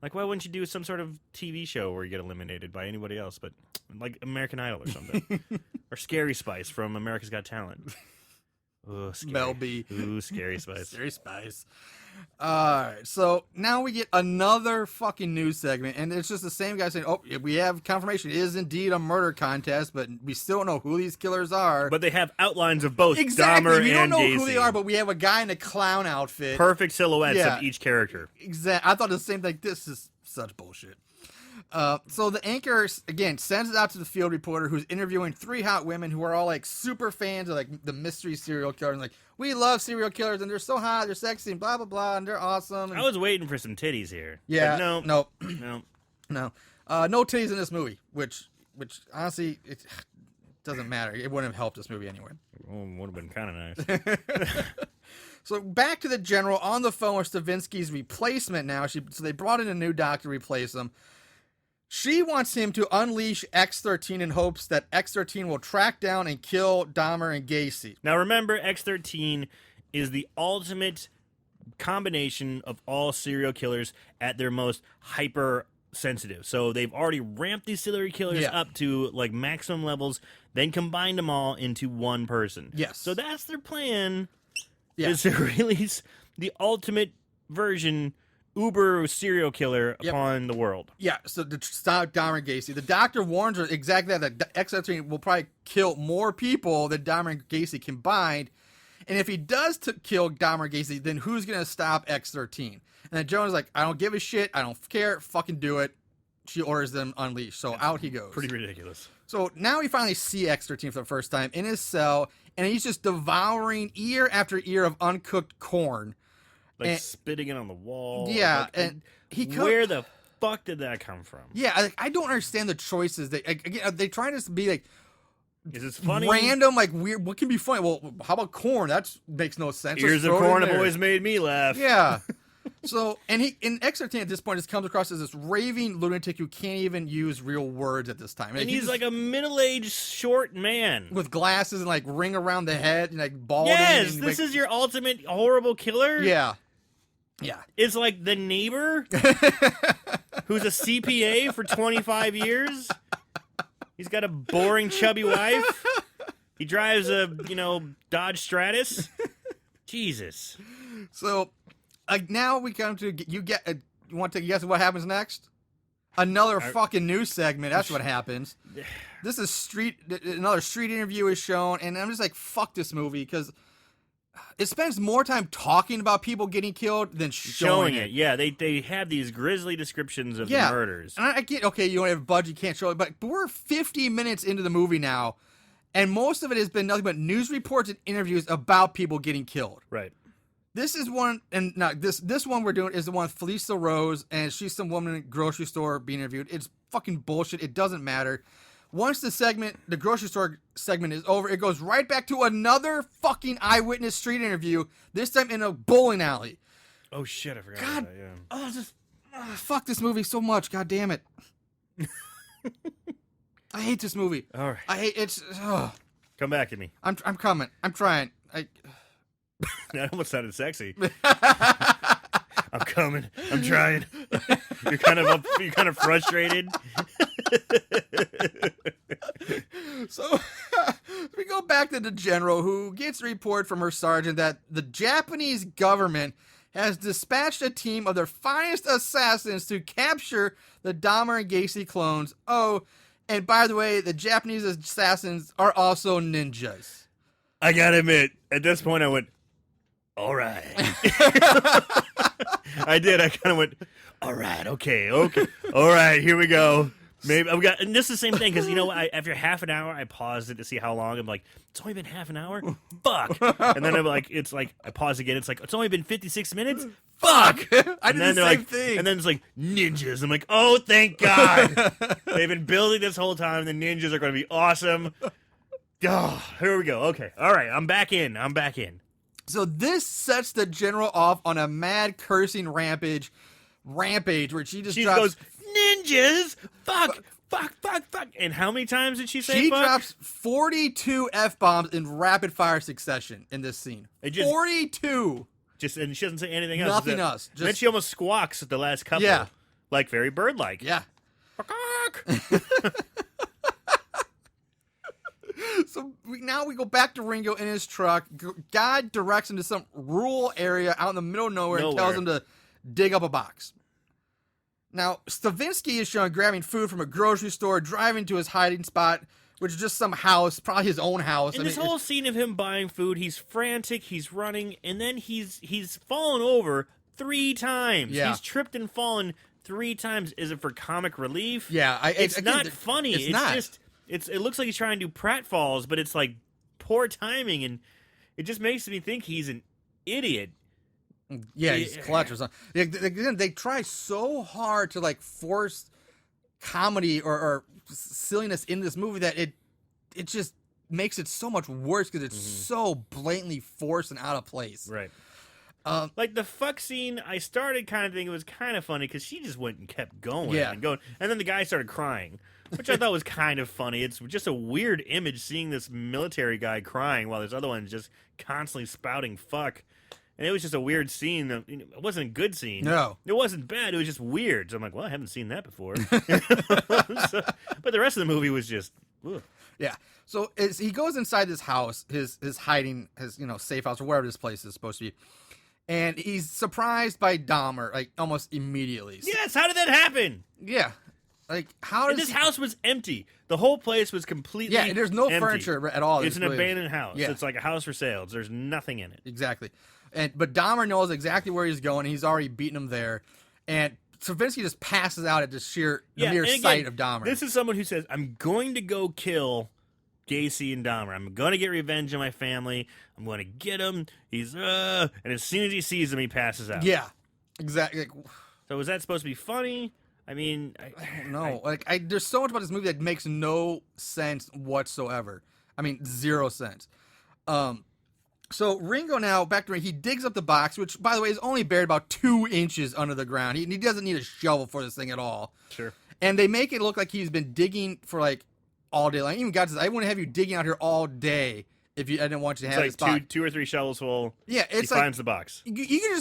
like, why wouldn't you do some sort of TV show where you get eliminated by anybody else, but, like, American Idol or something. Or Scary Spice from America's Got Talent. Ooh, scary. Mel B. Ooh, Scary Spice. Scary Spice. Alright, so now we get another fucking news segment, and it's just the same guy saying, oh, we have confirmation it is indeed a murder contest, but we still don't know who these killers are. But they have outlines of both Exactly, Dahmer we don't and know Gacy. who they are, but we have a guy in a clown outfit. Perfect silhouettes Yeah. of each character. Exactly. I thought the same thing. This is such bullshit. So the anchor, again, sends it out to the field reporter who's interviewing 3 hot women who are all, like, super fans of, like, the mystery serial killer. And, like, we love serial killers, and they're so hot, they're sexy, and blah, blah, blah, and they're awesome. And, I was waiting for some titties here. yeah. But No. no. No titties in this movie, which honestly, it doesn't matter. It wouldn't have helped this movie anyway. Would have been kind of nice. So back to the general on the phone with Stavinsky's replacement now. So they brought in a new doctor to replace him. She wants him to unleash X-13 in hopes that X-13 will track down and kill Dahmer and Gacy. Now remember, X-13 is the ultimate combination of all serial killers at their most hypersensitive. So they've already ramped these serial killers up to like maximum levels, then combined them all into one person. Yes. So that's their plan. Yeah. Is to release the ultimate version uber serial killer upon the world. Yeah, so to stop Dahmer and Gacy. The doctor warns her exactly that X-13 will probably kill more people than Dahmer and Gacy combined. And if he does kill Dahmer and Gacy, then who's going to stop X-13? And then Joan's like, I don't give a shit. I don't care. Fucking do it. She orders them unleashed. So out he goes. Pretty ridiculous. So now we finally see X-13 for the first time in his cell, and he's just devouring ear after ear of uncooked corn. Like spitting it on the wall. Yeah, like, and where the fuck did that come from? Yeah, I don't understand the choices. Again, are they trying to be like Is it funny? random, like weird? What can be funny? Well, how about corn? That makes no sense. Ears of corn have always made me laugh. Yeah. So, and X-13 at this point just comes across as this raving lunatic who can't even use real words at this time. And he's like a middle-aged short man. with glasses and like ring around the head and like balding. Yes, and, this like, is your ultimate horrible killer? Yeah. Yeah. It's like the neighbor? who's a CPA for 25 years. He's got a boring, chubby wife. He drives a, Dodge Stratus. Jesus. So, now we come to you want to guess what happens next? Another fucking news segment. That's what happens. This is another street interview is shown, and I'm just like, fuck this movie, because it spends more time talking about people getting killed than showing it. Yeah, they have these grisly descriptions of the murders. And I get, okay, you don't have a budget, you can't show it, but we're 50 minutes into the movie now, and most of it has been nothing but news reports and interviews about people getting killed. Right. This is one, and now this one we're doing is the one with Felicia Rose, and she's some woman in a grocery store being interviewed. It's fucking bullshit. It doesn't matter. Once the grocery store segment is over, it goes right back to another fucking eyewitness street interview, this time in a bowling alley. Oh, shit, I forgot God, about that, yeah. Fuck this movie so much. God damn it. I hate this movie. All right. I hate it's. Come back at me. I'm coming. I'm trying. That almost sounded sexy. I'm coming. I'm trying. You're kind of frustrated. So we go back to the general, who gets a report from her sergeant that the Japanese government has dispatched a team of their finest assassins to capture the Dahmer and Gacy clones. Oh, and by the way, the Japanese assassins are also ninjas. I gotta admit, at this point I went, all right. I did. I kind of went, all right, okay. All right, here we go. Maybe and this is the same thing, because after half an hour I paused it to see how long. I'm like, it's only been half an hour? Fuck. And then I'm like, I pause again, it's like, it's only been 56 minutes? Fuck. I did the same thing. And then it's like, ninjas. I'm like, oh, thank God. They've been building this whole time. The ninjas are going to be awesome. Oh, here we go. Okay. All right. I'm back in. So this sets the general off on a mad cursing rampage where she drops, goes, ninjas, fuck. And how many times did she say she fuck? drops 42 F-bombs in rapid fire succession in this scene. 42. And she doesn't say anything else. Nothing else. Then she almost squawks at the last couple. Yeah. Like very bird-like. Yeah. So now we go back to Ringo in his truck. God directs him to some rural area out in the middle of nowhere and tells him to dig up a box. Now, Stravinsky is shown grabbing food from a grocery store, driving to his hiding spot, which is just some house, probably his own house. In this whole scene of him buying food, he's frantic, he's running, and then he's fallen over 3 times. Yeah. He's tripped and fallen 3 times. Is it for comic relief? Yeah. It's not funny. It's not. Just... It looks like he's trying to do pratfalls, but it's like poor timing, and it just makes me think he's an idiot. Yeah, he's clutch or something. They try so hard to like force comedy or silliness in this movie that it just makes it so much worse because it's so blatantly forced and out of place. Right. Like the fuck scene, I started kind of thinking it was kind of funny because she just went and kept going and going, and then the guy started crying, which I thought was kind of funny. It's just a weird image seeing this military guy crying while this other one's just constantly spouting fuck. And it was just a weird scene. It wasn't a good scene. No. It wasn't bad. It was just weird. So I'm like, well, I haven't seen that before. But the rest of the movie was just... Ugh. Yeah. So as he goes inside this house, his hiding, his safe house, or wherever this place is supposed to be, and he's surprised by Dahmer, like, almost immediately. Yes, how did that happen? Yeah. Like, how does... This house was empty. The whole place was completely empty. Yeah, there's no furniture at all. It's an abandoned house. Yeah. It's like a house for sale. There's nothing in it. Exactly. But Dahmer knows exactly where he's going. He's already beaten him there. And Stravinsky just passes out at the mere sight of Dahmer. This is someone who says, I'm going to go kill Gacy and Dahmer. I'm going to get revenge on my family. I'm going to get him. And as soon as he sees him, he passes out. Yeah, exactly. So was that supposed to be funny? I mean, I don't know. There's so much about this movie that makes no sense whatsoever. I mean, 0 sense. So Ringo now, back to Ringo, he digs up the box, which, by the way, is only buried about 2 inches under the ground. He doesn't need a shovel for this thing at all. Sure. And they make it look like he's been digging for, like, all day long. Even God says, I want to have you digging out here all day I didn't want you to It's have like this box. two or three shovels full. Yeah, He it's like finds the box. you can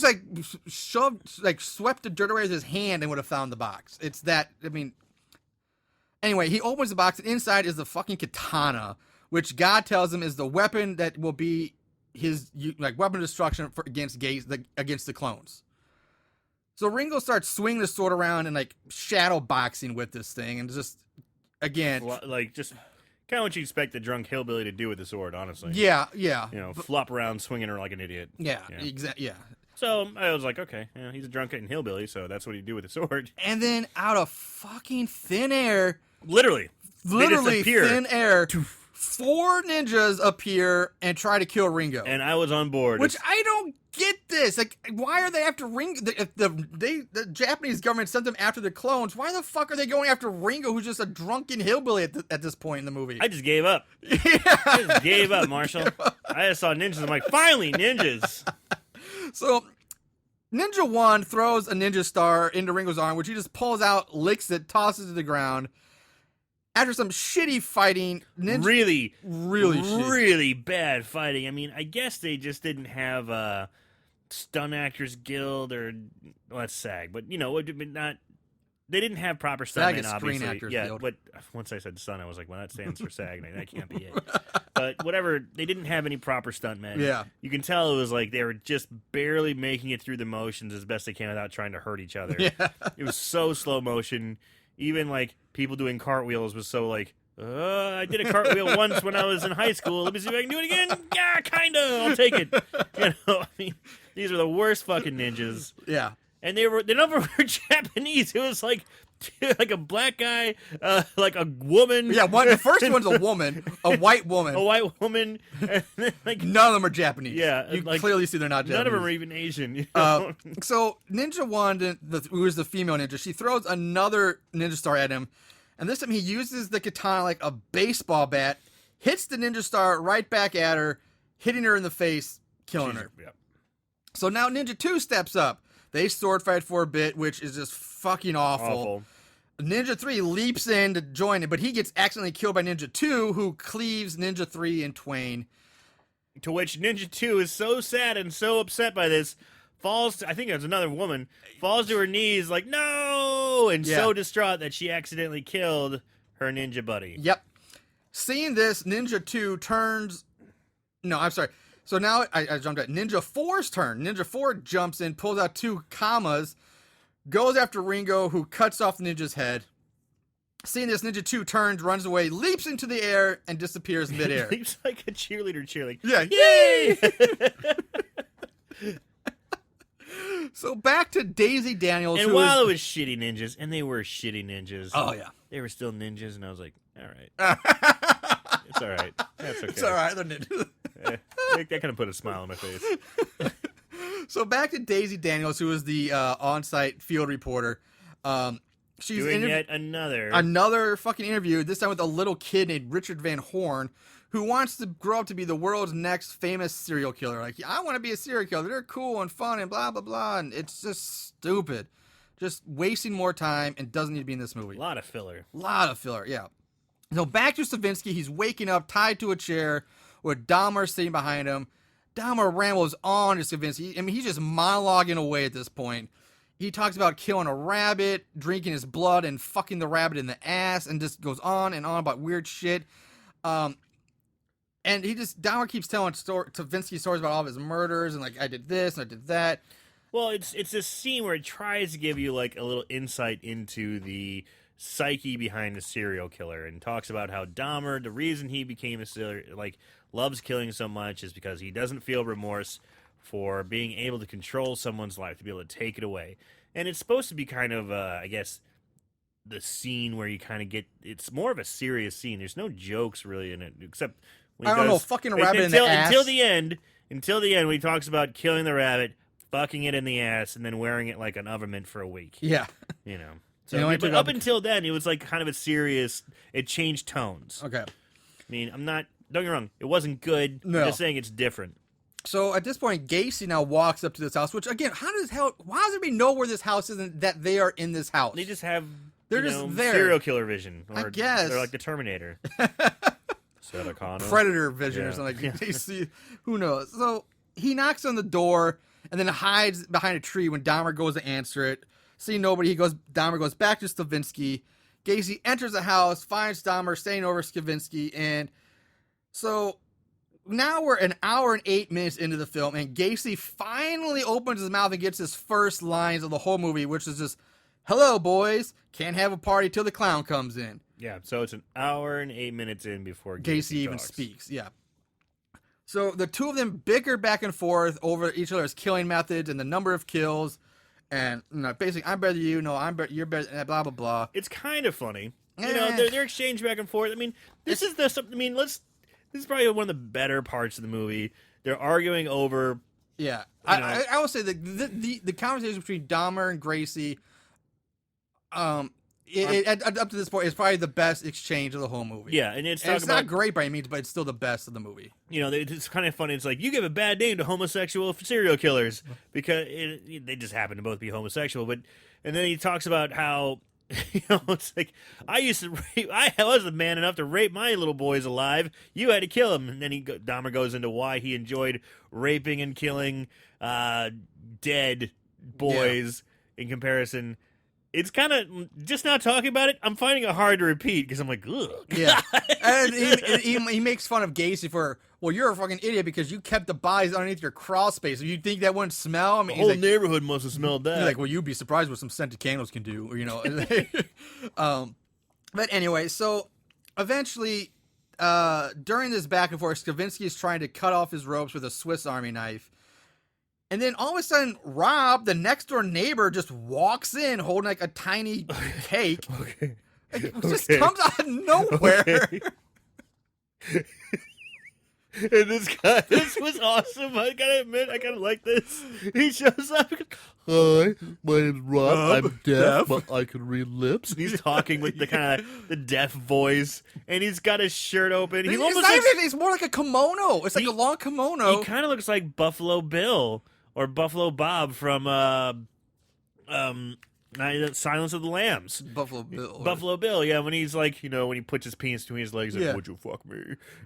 just like swept the dirt away with his hand and would have found the box. It's that. I mean, anyway, he opens the box and inside is the fucking katana, which God tells him is the weapon that will be his weapon of destruction against the clones. So Ringo starts swinging the sword around and like shadow boxing with this thing, and just again, Like just kind of what you expect the drunk hillbilly to do with the sword, honestly. yeah. Flop around swinging her like an idiot. Yeah, exactly. Yeah. So I was like, okay, he's a drunk and hillbilly, so that's what he'd do with the sword. And then out of fucking thin air, Literally thin air, 4 ninjas appear and try to kill Ringo. And I was on board. Which I don't get this. Like, why are they after Ringo? If the Japanese government sent them after the clones, why the fuck are they going after Ringo, who's just a drunken hillbilly at this point in the movie? I just gave up. Yeah. I just gave up, Marshall. I just saw ninjas. I'm like, finally, ninjas. So, Ninja 1 throws a ninja star into Ringo's arm, which he just pulls out, licks it, tosses it to the ground. After some shitty fighting, Ninja... Really bad fighting. I mean, I guess they just didn't have a Stunt Actors Guild or... Well, that's SAG, but, they didn't have proper stuntmen, SAG is obviously. Screen Actors Yeah, Guild. but once I said stunt, I was like, well, that stands for SAG. That can't be it. But whatever, they didn't have any proper stuntmen. Yeah. You can tell it was like they were just barely making it through the motions as best they can without trying to hurt each other. Yeah. It was so slow motion. Even like people doing cartwheels was so like, I did a cartwheel once when I was in high school. Let me see if I can do it again. Yeah, kinda. I'll take it. I mean, these are the worst fucking ninjas. Yeah. And the number were Japanese. It was like a black guy, like a woman. Yeah, the first one's a woman, a white woman. A white woman. And then, like, None of them are Japanese. Yeah, you like, clearly see they're not Japanese. none of them are even Asian. So Ninja 1, who is the female ninja, she throws another ninja star at him, and this time he uses the katana like a baseball bat, hits the ninja star right back at her, hitting her in the face, killing her. Yeah. So now Ninja 2 steps up. They sword fight for a bit, which is just fucking awful. Ninja 3 leaps in to join it, but he gets accidentally killed by Ninja 2, who cleaves Ninja 3 in twain. To which Ninja 2 is so sad and so upset by this, I think it was another woman, falls to her knees like, no! And so distraught that she accidentally killed her ninja buddy. Yep. Seeing this, Ninja 2 turns... No, I'm sorry. So now I jumped at Ninja 4's turn. Ninja 4 jumps in, pulls out 2 kamas, goes after Ringo, who cuts off the ninja's head. Seeing this, Ninja 2 turns, runs away, leaps into the air, and disappears midair. Leaps like a cheerleader cheering. Yeah. Yay! So back to Daisy Daniels. And while it was shitty ninjas, and they were shitty ninjas. Oh, yeah. They were still ninjas, and I was like, all right. It's all right. That's okay. It's all right. They're ninjas. That kind of put a smile on my face. So back to Daisy Daniels, who is the on-site field reporter. She's doing yet another fucking interview, this time with a little kid named Richard Van Horn, who wants to grow up to be the world's next famous serial killer. Like, I want to be a serial killer. They're cool and fun and blah, blah, blah. And it's just stupid. Just wasting more time and doesn't need to be in this movie. A lot of filler, yeah. So back to Stravinsky. He's waking up tied to a chair with Dahmer sitting behind him. Dahmer rambles on to Stravinsky. I mean, he's just monologuing away at this point. He talks about killing a rabbit, drinking his blood, and fucking the rabbit in the ass, and just goes on and on about weird shit. And Dahmer keeps telling Stravinsky stories about all of his murders, and like, I did this and I did that. Well, it's this scene where it tries to give you like a little insight into the psyche behind the serial killer, and talks about how Dahmer, the reason he became a serial, like, loves killing so much is because he doesn't feel remorse for being able to control someone's life, to be able to take it away. And it's supposed to be kind of, I guess, the scene where you kind of get, it's more of a serious scene. There's no jokes really in it, except when I don't know, fucking a rabbit in the ass. Until the end, when he talks about killing the rabbit, fucking it in the ass, and then wearing it like an oven for a week. Yeah. You know. So, but up until then, it was like kind of a serious, it changed tones. Okay. I mean, don't get me wrong, it wasn't good. No. I'm just saying it's different. So at this point, Gacy now walks up to this house, which again, why does everybody know where this house is and that they are in this house? They just have They're just there. serial killer vision. I guess. They're like the Terminator. predator vision or Yeah. something. They see, who knows? So he knocks on the door and then hides behind a tree when Dahmer goes to answer it. See nobody. Dahmer goes back to Stravinsky. Gacy enters the house, finds Dahmer staying over Stravinsky, and so now we're an hour and 8 minutes into the film, and Gacy finally opens his mouth and gets his first lines of the whole movie, which is just, "Hello, boys. Can't have a party till the clown comes in." Yeah, so it's an hour and 8 minutes in before Gacy even talks. speaks. Yeah. So the two of them bicker back and forth over each other's killing methods and the number of kills, and basically, I'm better than you. No, you're better. Blah blah blah. It's kind of funny. You know, their exchange back and forth. I mean, this is probably one of the better parts of the movie. They're arguing over. Yeah, I will say the conversation between Dahmer and Gacy, up to this point, is probably the best exchange of the whole movie. Yeah, and it's not great by any means, but it's still the best of the movie. You know, it's kind of funny. It's like, you give a bad name to homosexual serial killers because they just happen to both be homosexual. And then he talks about how, you know, it's like, I was man enough to rape my little boys alive. You had to kill him. And then Dahmer goes into why he enjoyed raping and killing dead boys in comparison. It's kind of, just now talking about it, I'm finding it hard to repeat because I'm like, ugh. Yeah. And he makes fun of Gacy for, well, you're a fucking idiot because you kept the bodies underneath your crawl space. You think that wouldn't smell? I mean, the whole neighborhood must have smelled that. He's like, well, you'd be surprised what some scented candles can do, you know. But anyway, so eventually, during this back and forth, Stravinsky is trying to cut off his ropes with a Swiss Army knife. And then all of a sudden, Rob, the next door neighbor, just walks in holding like a tiny cake. Okay. It just comes out of nowhere. Okay. And this was awesome. I gotta admit, I kind of like this. He shows up. Hi, my name's Rob. I'm deaf, deaf. but I can read lips. He's talking with the kind of the deaf voice, and he's got his shirt open. He almost It's more like a kimono. It's like a long kimono. He kind of looks like Buffalo Bill or Buffalo Bob from Silence of the Lambs. Buffalo Bill. Buffalo Bill, yeah, when he's like, you know, when he puts his penis between his legs, like, would you fuck me?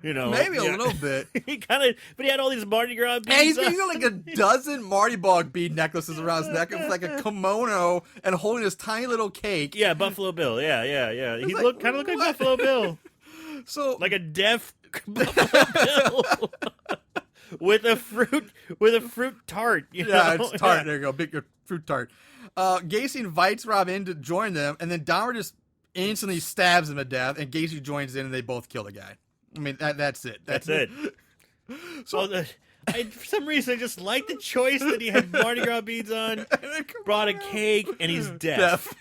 You know, Maybe a little bit. He kind of, but he had all these Mardi Gras beads. And he's got like a dozen Marty Bog bead necklaces around his neck. It's like a kimono and holding this tiny little cake. Yeah, Buffalo Bill. Yeah. He like, kind of looked like Buffalo Bill. So Like a deaf Buffalo Bill. with a fruit tart. You know? it's tart. There you go. Big fruit tart. Gacy invites Rob in to join them, and then Dahmer just instantly stabs him to death, and Gacy joins in, and they both kill the guy. I mean, that's it. That's it. So for some reason, I just like the choice that he had Mardi Gras beads on, brought a cake, and he's deaf.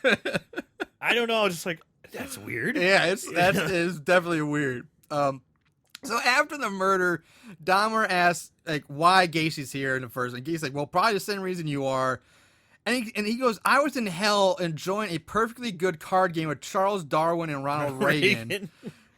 I don't know. I was just like, that's weird. Yeah, it's definitely weird. So after the murder, Dahmer asks like why Gacy's here in the first, and Gacy's like, well, probably the same reason you are. And he goes, I was in hell enjoying a perfectly good card game with Charles Darwin and Ronald Reagan.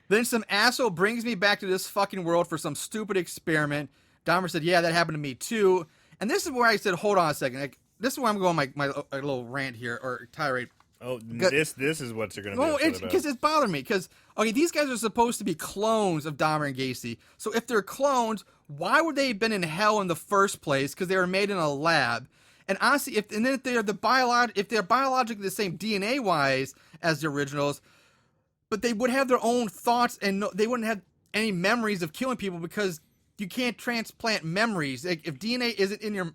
Then some asshole brings me back to this fucking world for some stupid experiment. Dahmer said, yeah, that happened to me too. And this is where I said, hold on a second. Like, this is where I'm going my little rant here, or tirade. Oh, this is what you're going to be upset about. Because it's bothering me. Because, okay, these guys are supposed to be clones of Dahmer and Gacy. So if they're clones, why would they have been in hell in the first place? Because they were made in a lab. And honestly, if they're biologically the same DNA wise as the originals, but they would have their own thoughts and they wouldn't have any memories of killing people because you can't transplant memories. Like if DNA isn't in your,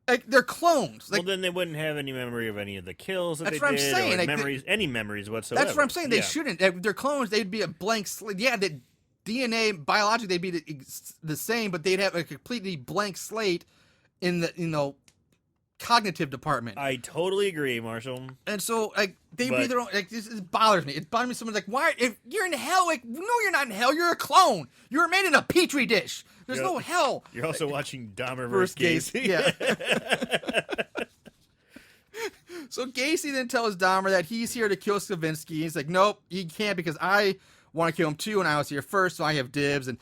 like they're clones. Like, well, then they wouldn't have any memory of any of the kills that that's they what did, I'm saying. or Like, any memories whatsoever. That's what I'm saying. They shouldn't. If they're clones, they'd be a blank slate. Yeah, the DNA biologically they'd be the same, but they'd have a completely blank slate in the cognitive department. I totally agree, Marshall. And so, like, they'd be their own. Like, this bothers me. It bothers me. Someone's like, "Why? If you're in hell, like, no, you're not in hell. You're a clone. You were made in a petri dish. There's no hell." You're also watching Dahmer vs. Gacy. Yeah. So Gacy then tells Dahmer that he's here to kill Stravinsky. He's like, "Nope, he can't because I want to kill him too, and I was here first, so I have dibs." And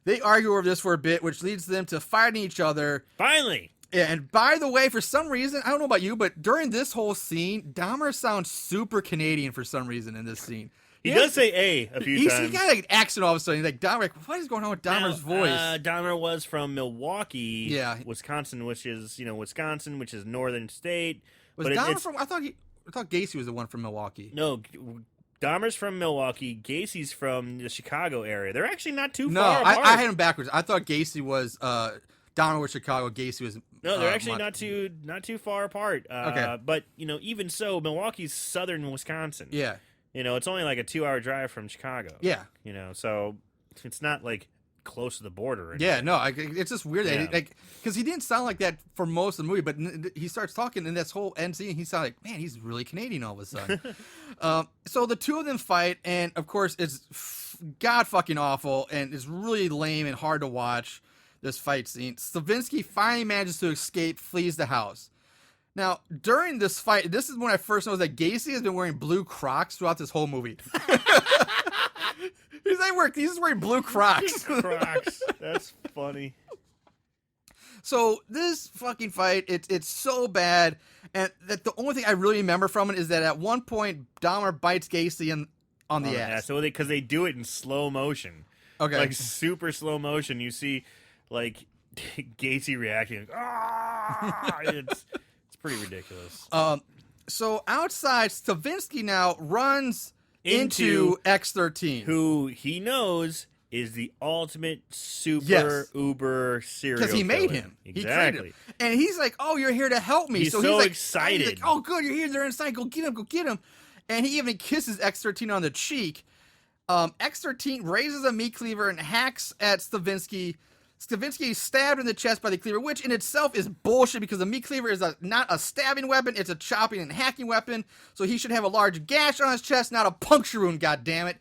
they argue over this for a bit, which leads them to fighting each other. Finally. Yeah, and by the way, for some reason, I don't know about you, but during this whole scene, Dahmer sounds super Canadian for some reason in this scene. He does say a few times. He got like an accent all of a sudden. He's like, Dahmer, like, what is going on with Dahmer's voice? Dahmer was from Milwaukee, Yeah. Wisconsin, which is northern state. Was but Dahmer from? I thought Gacy was the one from Milwaukee. No, Dahmer's from Milwaukee. Gacy's from the Chicago area. They're actually not too No, far apart. I had him backwards. I thought Gacy was Dahmer was Chicago. Gacy was No, they're actually not too far apart. Okay. But even so, Milwaukee's southern Wisconsin. Yeah. It's only like a 2-hour drive from Chicago. Yeah. So it's not like close to the border. Yeah, no, it's just weird. Yeah. Like, because he didn't sound like that for most of the movie, but he starts talking in this whole end scene. He sounded like, man, he's really Canadian all of a sudden. So the two of them fight, and of course, it's god fucking awful, and it's really lame and hard to watch. This fight scene. Stravinsky finally manages to escape, flees the house. Now, during this fight, this is when I first noticed that Gacy has been wearing blue Crocs throughout this whole movie. He's just wearing blue Crocs. Crocs. That's funny. So this fucking fight, it's so bad, and that the only thing I really remember from it is that at one point Dahmer bites Gacy on the ass. So because they do it in slow motion. Okay. Like super slow motion. You see like Gacy reacting. Like, ah! It's pretty ridiculous. So outside, Stravinsky now runs into X-13. Who he knows is the ultimate super uber serial Because he made killer. him. Exactly. He created him. And he's like, oh, you're here to help me. He's so so he's like, excited. He's like, oh, good, you're here. They're inside. Go get him. And he even kisses X-13 on the cheek. X-13 raises a meat cleaver and hacks at Stravinsky. Stravinsky is stabbed in the chest by the cleaver, which in itself is bullshit because the meat cleaver is not a stabbing weapon, it's a chopping and hacking weapon. So he should have a large gash on his chest, not a puncture wound, goddammit.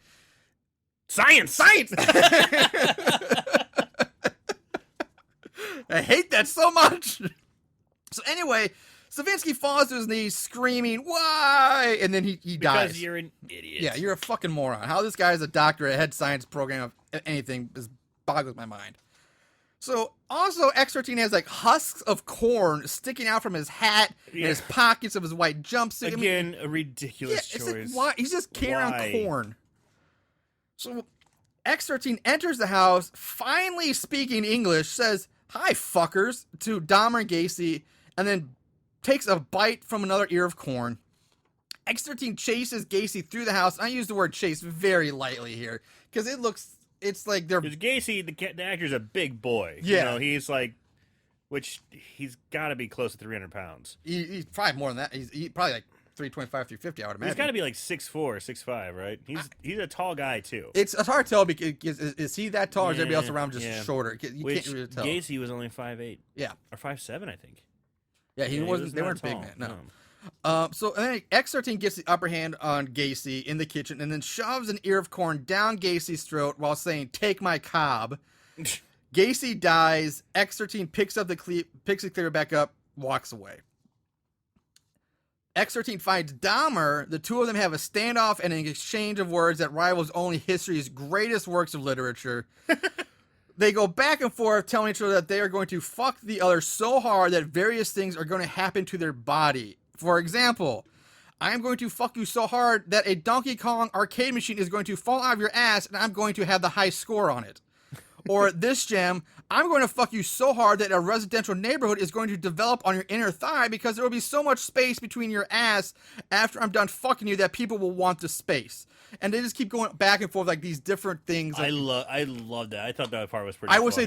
Science! I hate that so much. So anyway, Stravinsky falls to his knees screaming, why? And then he dies. Because you're an idiot. Yeah, you're a fucking moron. How this guy is a doctor at head science program of anything just boggles my mind. So, also, X-13 has, like, husks of corn sticking out from his hat and his pockets of his white jumpsuit. Again, a ridiculous choice. It's like, why? He's just carrying around corn. So, X-13 enters the house, finally speaking English, says, hi, fuckers, to Dahmer and Gacy, and then takes a bite from another ear of corn. X-13 chases Gacy through the house. I use the word chase very lightly here, because it's like they're... Because Gacy, the actor's a big boy. Yeah. He's like... Which, he's got to be close to 300 pounds. He's probably more than that. He's probably like 325, 350, I would imagine. He's got to be like 6'4", 6'5", right? He's a tall guy, too. It's hard to tell because is he that tall or is everybody else around just shorter? You Which, can't really tell. Gacy was only 5'8". Yeah. Or 5'7", I think. Yeah, he wasn't. They weren't big tall, men. No. So and then X-13 gets the upper hand on Gacy in the kitchen and then shoves an ear of corn down Gacy's throat while saying, take my cob. Gacy dies. X-13 picks the cleaver back up, walks away. X-13 finds Dahmer. The two of them have a standoff and an exchange of words that rivals only history's greatest works of literature. They go back and forth telling each other that they are going to fuck the other so hard that various things are going to happen to their body. For example, I am going to fuck you so hard that a Donkey Kong arcade machine is going to fall out of your ass and I'm going to have the high score on it. Or this gem, I'm going to fuck you so hard that a residential neighborhood is going to develop on your inner thigh because there will be so much space between your ass after I'm done fucking you that people will want the space. And they just keep going back and forth like these different things. I love that. I thought that part was pretty funny. I would say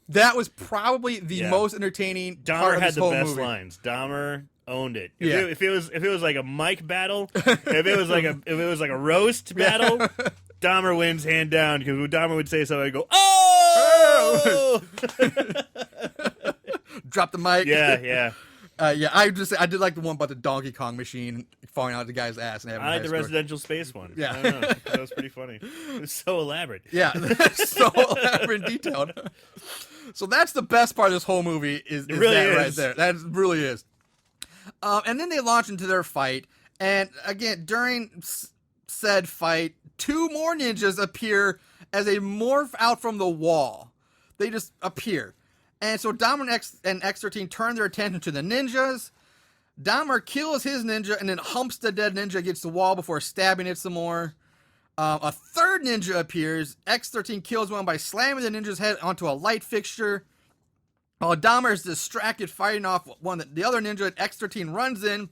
that was probably the most entertaining part of this whole movie. Dahmer had the best lines. Dahmer owned it. Yeah. If it was like a mic battle, if it was like a roast battle, Dahmer wins hand down because when Dahmer would say something, I'd go, oh! Drop the mic. Yeah. I did like the one about the Donkey Kong machine falling out of the guy's ass and having I like the score. residential space one. Yeah. I don't know. That was pretty funny. It was so elaborate. Yeah, that's so elaborate and detailed. So that's the best part of this whole movie is really that is. right there. That really is. And then they launch into their fight, and again during said fight, two more ninjas appear as they morph out from the wall. They just appear. And so Dahmer and X-13 turn their attention to the ninjas. Dahmer kills his ninja and then humps the dead ninja against the wall before stabbing it some more. A third ninja appears. X-13 kills one by slamming the ninja's head onto a light fixture. While Dahmer is distracted fighting off the other ninja, X-13 runs in,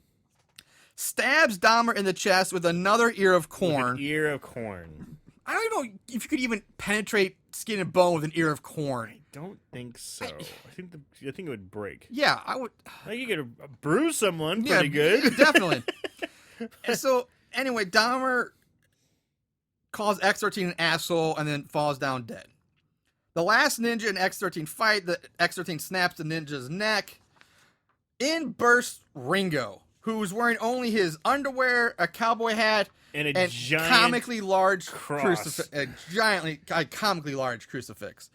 stabs Dahmer in the chest with another ear of corn. With an ear of corn. I don't even know if you could even penetrate skin and bone with an ear of corn. I don't think so. I think it would break. Yeah, I would. I think you could bruise someone pretty good. Definitely. And so, anyway, Dahmer calls X-13 an asshole and then falls down dead. The last ninja and X-13 fight. The X-13 snaps the ninja's neck. In bursts Ringo, who's wearing only his underwear, a cowboy hat, and a giant comically large cross. comically large crucifix.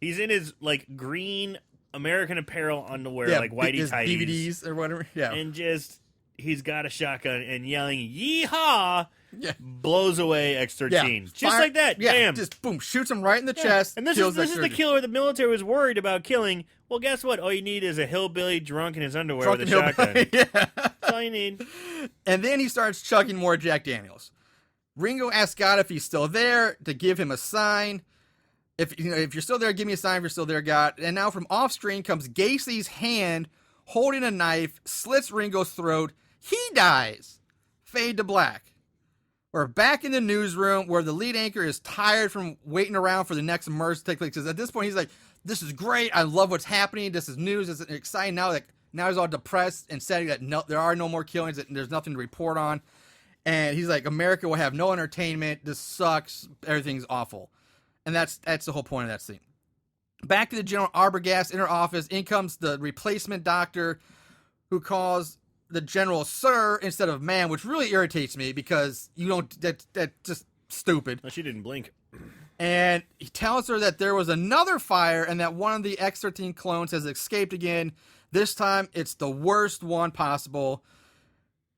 He's in his like green American Apparel underwear, Yeah, like whitey his tighties, DVDs or whatever. Yeah, and just he's got a shotgun and yelling "Yeehaw!" yeah. blows away X-13 Yeah. just Fire- like that. Yeah, Bam! just boom, shoots him right in the Yeah. chest. And this kills is the X-13. killer the military was worried about killing. Well, guess what? All you need is a hillbilly drunk in his underwear with a shotgun. Yeah. That's all you need. And then he starts chugging more Jack Daniels. Ringo asks God if he's still there to give him a sign. If you're still there, give me a sign if you're still there, God. And now from off screen comes Gacy's hand holding a knife, slits Ringo's throat. He dies. Fade to black. We're back in the newsroom where the lead anchor is tired from waiting around for the next merge to take place. Because at this point, he's like, this is great. I love what's happening. This is news. It's exciting. Now he's all depressed and saying that there are no more killings, that there's nothing to report on. And he's like, America will have no entertainment. This sucks. Everything's awful. And that's the whole point of that scene. Back to the General Arbogast inner office. In comes the replacement doctor who calls the general sir instead of man, which really irritates me because that's just stupid. Well, she didn't blink. And he tells her that there was another fire and that one of the X-13 clones has escaped again. This time, it's the worst one possible.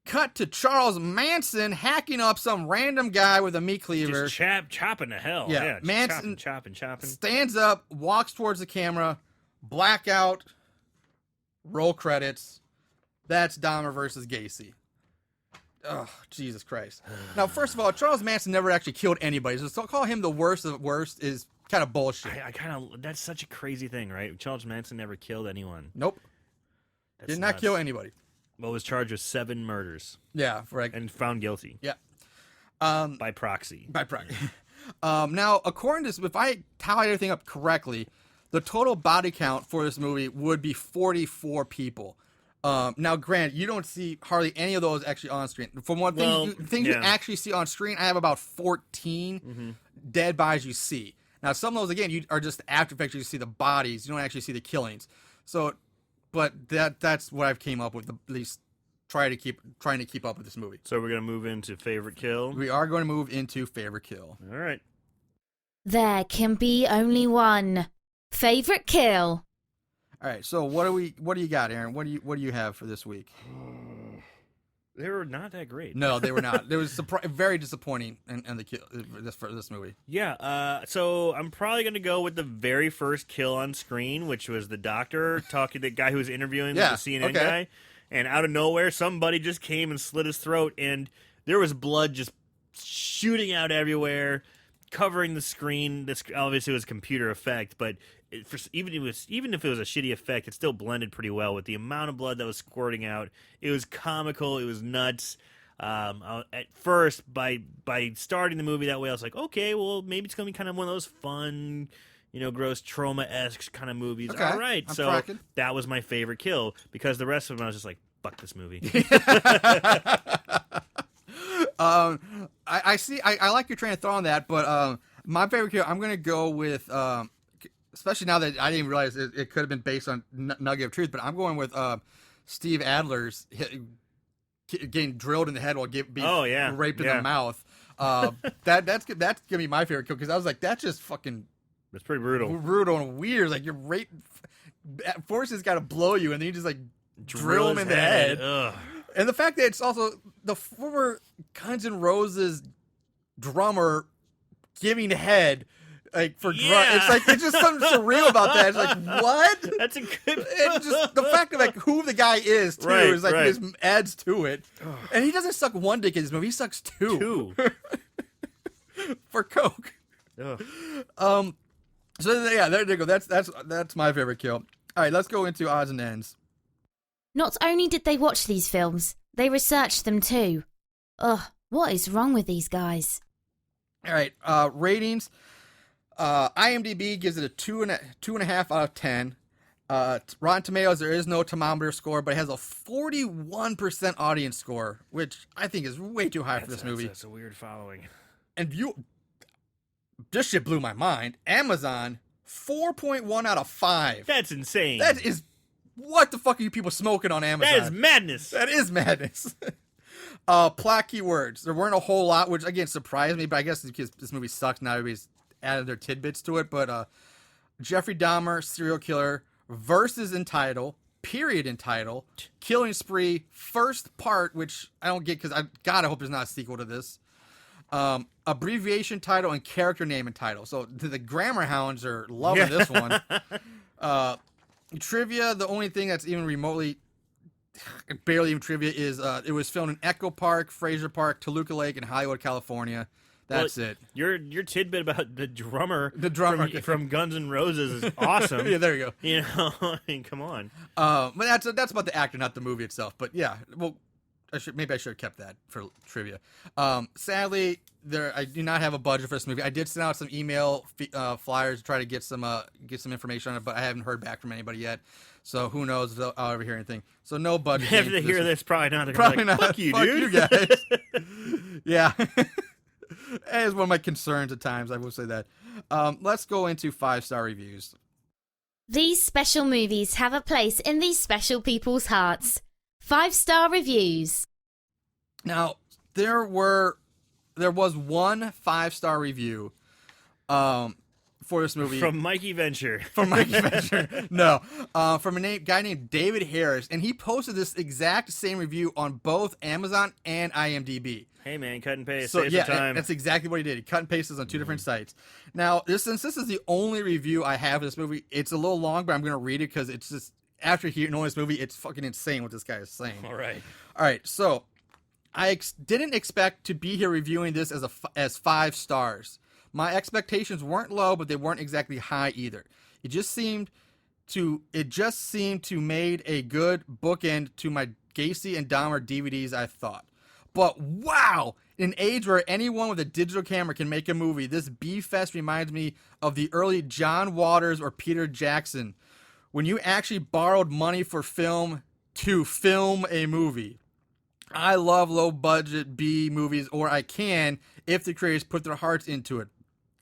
Cut to Charles Manson hacking up some random guy with a meat cleaver. Just chopping to hell. Yeah, Yeah, Manson chopping. stands up, walks towards the camera, blackout, roll credits. That's Dahmer versus Gacy. Oh, Jesus Christ. Now, first of all, Charles Manson never actually killed anybody, so to call him the worst of the worst is kind of bullshit. That's such a crazy thing, right? Charles Manson never killed anyone. Nope. That's Did not nuts. kill anybody. Well, was charged with 7 murders Yeah, right. and found guilty. Yeah. By proxy. By proxy. Now, according to this, if I tally everything up correctly, the total body count for this movie would be 44 people. Now, Grant, you don't see hardly any of those actually on screen. From one thing, you actually see on screen, I have about 14 dead bodies you see. Now, some of those, again, are just after effects. You see the bodies. You don't actually see the killings. So, but that's what I've came up with, at least trying to keep up with this movie. So we're going to move into favorite kill. We are going to move into favorite kill. All right. There can be only one. Favorite kill. All right, so what do you got, Aaron? What do you have for this week? They were not that great. No, they were not. It was very disappointing in the kill for this movie. Yeah, so I'm probably going to go with the very first kill on screen, which was the doctor talking to the guy who was interviewing the CNN guy. And out of nowhere, somebody just came and slit his throat, and there was blood just shooting out everywhere, covering the screen. This obviously was a computer effect, but even if it was a shitty effect, it still blended pretty well with the amount of blood that was squirting out. It was comical. It was nuts. At first, by starting the movie that way, I was like, okay, well, maybe it's going to be kind of one of those fun, gross trauma-esque kind of movies. Okay, All right, I'm so tracking. that was my favorite kill, because the rest of them I was just like, fuck this movie. I see. I like your train of thought on that, but my favorite kill, I'm going to go with, especially now that I didn't realize it could have been based on Nugget of Truth, but I'm going with Steve Adler's getting drilled in the head while being raped in the mouth. That's gonna be my favorite kill, because I was like, that's just fucking. It's pretty brutal. Brutal and weird. Like, you're forces got to blow you, and then you just like drill him in the head. Ugh. And the fact that it's also the former Guns N' Roses drummer giving head, like, for it's just something surreal about that. It's like, what? That's a good. And just the fact of like who the guy is too is like just adds to it. And he doesn't suck one dick in this movie; he sucks two. for Coke. Ugh. So yeah, there you go. That's my favorite kill. All right, let's go into odds and ends. Not only did they watch these films, they researched them too. Ugh, what is wrong with these guys? All right, ratings. IMDb gives it a 2.5 out of 10. Rotten Tomatoes, there is no thermometer score, but it has a 41% audience score, which I think is way too high for this movie. That's a weird following. And this shit blew my mind. Amazon, 4.1 out of 5. That's insane. That is, what the fuck are you people smoking on Amazon? That is madness. That is madness. Plot keywords. There weren't a whole lot, which again surprised me, but I guess because this movie sucks, now everybody's added their tidbits to it. But Jeffrey Dahmer, serial killer, verses in title, period in title, killing spree, first part, which I don't get because I hope there's not a sequel to this. Abbreviation title and character name and title. So the grammar hounds are loving this one. Trivia, the only thing that's even remotely, barely even trivia is it was filmed in Echo Park, Fraser Park, Toluca Lake, and Hollywood, California. That's it. Your tidbit about the drummer from Guns N' Roses is awesome. Yeah, there you go. You know, I mean, come on. But that's about the actor, not the movie itself. But yeah, well, I should have kept that for trivia. Sadly, I do not have a budget for this movie. I did send out some email flyers to try to get some information on it, but I haven't heard back from anybody yet. So who knows if I'll ever hear anything. So no budget. After they hear this, probably not. Probably not. Fuck you, Fuck dude. you guys. Yeah. That is one of my concerns at times, I will say that. Let's go into 5-star reviews. These special movies have a place in these special people's hearts. 5-star reviews. Now, there was one 5-star review for this movie. From Mikey Venture. From Mikey Venture. No. From a guy named David Harris, and he posted this exact same review on both Amazon and IMDb. Hey, man, cut and paste. So, Save yeah, some time. that's exactly what he did. He cut and pasted this on 2 different sites. Now, since this is the only review I have of this movie, it's a little long, but I'm going to read it because it's just, after knowing this movie, it's fucking insane what this guy is saying. All right. So I didn't expect to be here reviewing this as 5 stars. My expectations weren't low, but they weren't exactly high either. It just seemed to made a good bookend to my Gacy and Dahmer DVDs, I thought. But wow, in an age where anyone with a digital camera can make a movie, this B-Fest reminds me of the early John Waters or Peter Jackson, when you actually borrowed money for film to film a movie. I love low-budget B movies, or I can, if the creators put their hearts into it.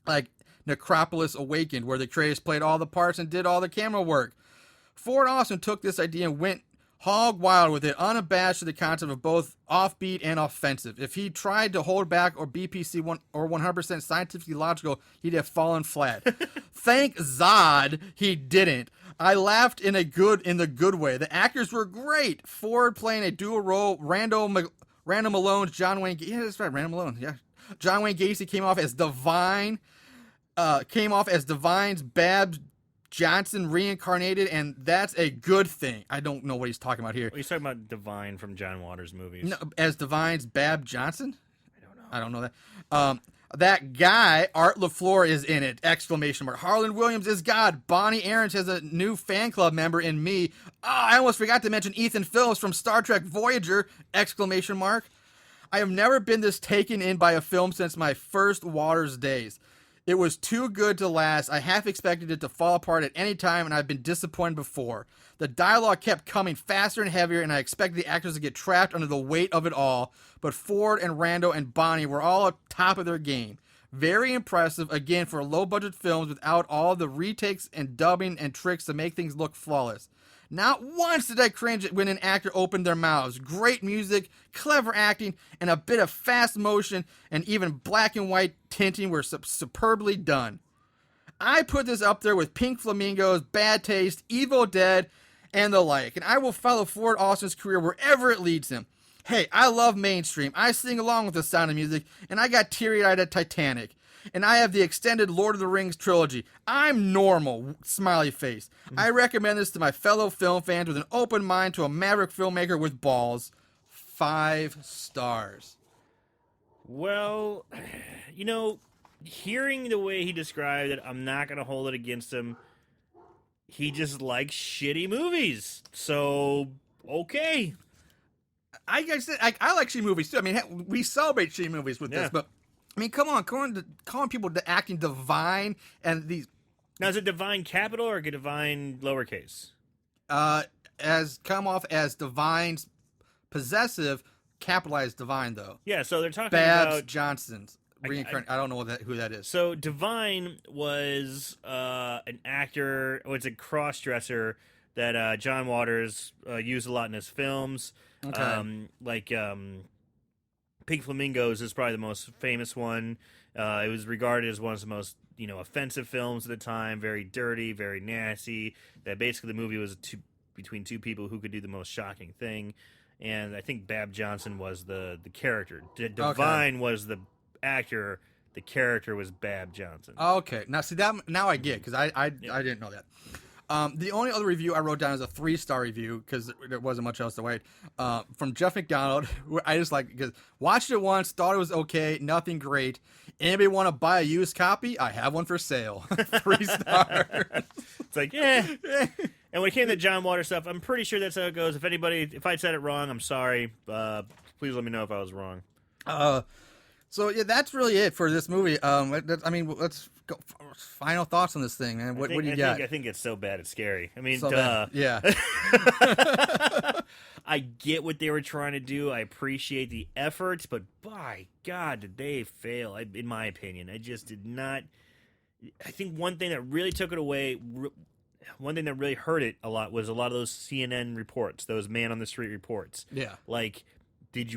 Like Necropolis Awakened, where the creators played all the parts and did all the camera work. Ford Austin took this idea and went hog wild with it, unabashed to the concept of both offbeat and offensive. If he tried to hold back or BPC or 100% scientifically logical, he'd have fallen flat. Thank Zod he didn't. I laughed in the good way. The actors were great. Ford playing a dual role. Randall Malone's John Wayne. Yeah, that's right, Randall Malone. Yeah, John Wayne Gacy came off as Divine. Divine's Babs Johnson reincarnated, and that's a good thing. I don't know what he's talking about here. Well, he's talking about Divine from John Waters movies. No, as Divine's Bab Johnson? I don't know that. That guy, Art LaFleur, is in it! Exclamation mark. Harlan Williams is God. Bonnie Aarons has a new fan club member in me. I almost forgot to mention Ethan Phillips from Star Trek Voyager! Exclamation mark. I have never been this taken in by a film since my first Waters days. It was too good to last. I half expected it to fall apart at any time, and I've been disappointed before. The dialogue kept coming faster and heavier, and I expected the actors to get trapped under the weight of it all. But Ford and Rando and Bonnie were all at top of their game. Very impressive, again, for low-budget films without all the retakes and dubbing and tricks to make things look flawless. Not once did I cringe when an actor opened their mouths. Great music, clever acting, and a bit of fast motion and even black and white tinting were superbly done. I put this up there with Pink Flamingos, Bad Taste, Evil Dead, and the like, and I will follow Ford Austin's career wherever it leads him. Hey, I love mainstream. I sing along with the Sound of Music, and I got teary-eyed at Titanic. And I have the extended Lord of the Rings trilogy. I'm normal, smiley face. I recommend this to my fellow film fans with an open mind to a maverick filmmaker with balls. 5 stars. Well, you know, hearing the way he described it, I'm not gonna hold it against him. He just likes shitty movies. So okay. I like shitty movies too. I mean, we celebrate shitty movies with this, but I mean, come on, calling people to acting divine and these. Now, is it divine capital or divine lowercase? As come off as divine, possessive, capitalized divine though. Yeah, so they're talking Babs about Johnson's reincarnate. I don't know who that is. So Divine was an actor. It's a cross-dresser that John Waters used a lot in his films. Okay. Pink Flamingos is probably the most famous one. It was regarded as one of the most offensive films at the time. Very dirty, very nasty. That basically the movie was between two people who could do the most shocking thing. And I think Bab Johnson was the character. Divine was the actor. The character was Bab Johnson. Okay, now see that now I get because I didn't know that. The only other review I wrote down is a 3-star review because there wasn't much else to wait. From Jeff McDonald, where I just like because watched it once, thought it was okay, nothing great. Anybody want to buy a used copy? I have one for sale. 3 stars. It's like And when it came to John Waters stuff, I'm pretty sure that's how it goes. If I said it wrong, I'm sorry. Please let me know if I was wrong. So yeah, that's really it for this movie. I mean, let's go. Final thoughts on this thing, man. What do you got? I think it's so bad it's scary. I mean, So bad. Yeah. I get what they were trying to do. I appreciate the efforts, but by God, did they fail? In my opinion, I just did not. I think one thing that really took it away. One thing that really hurt it a lot was a lot of those CNN reports, those man on the street reports. Yeah. Like,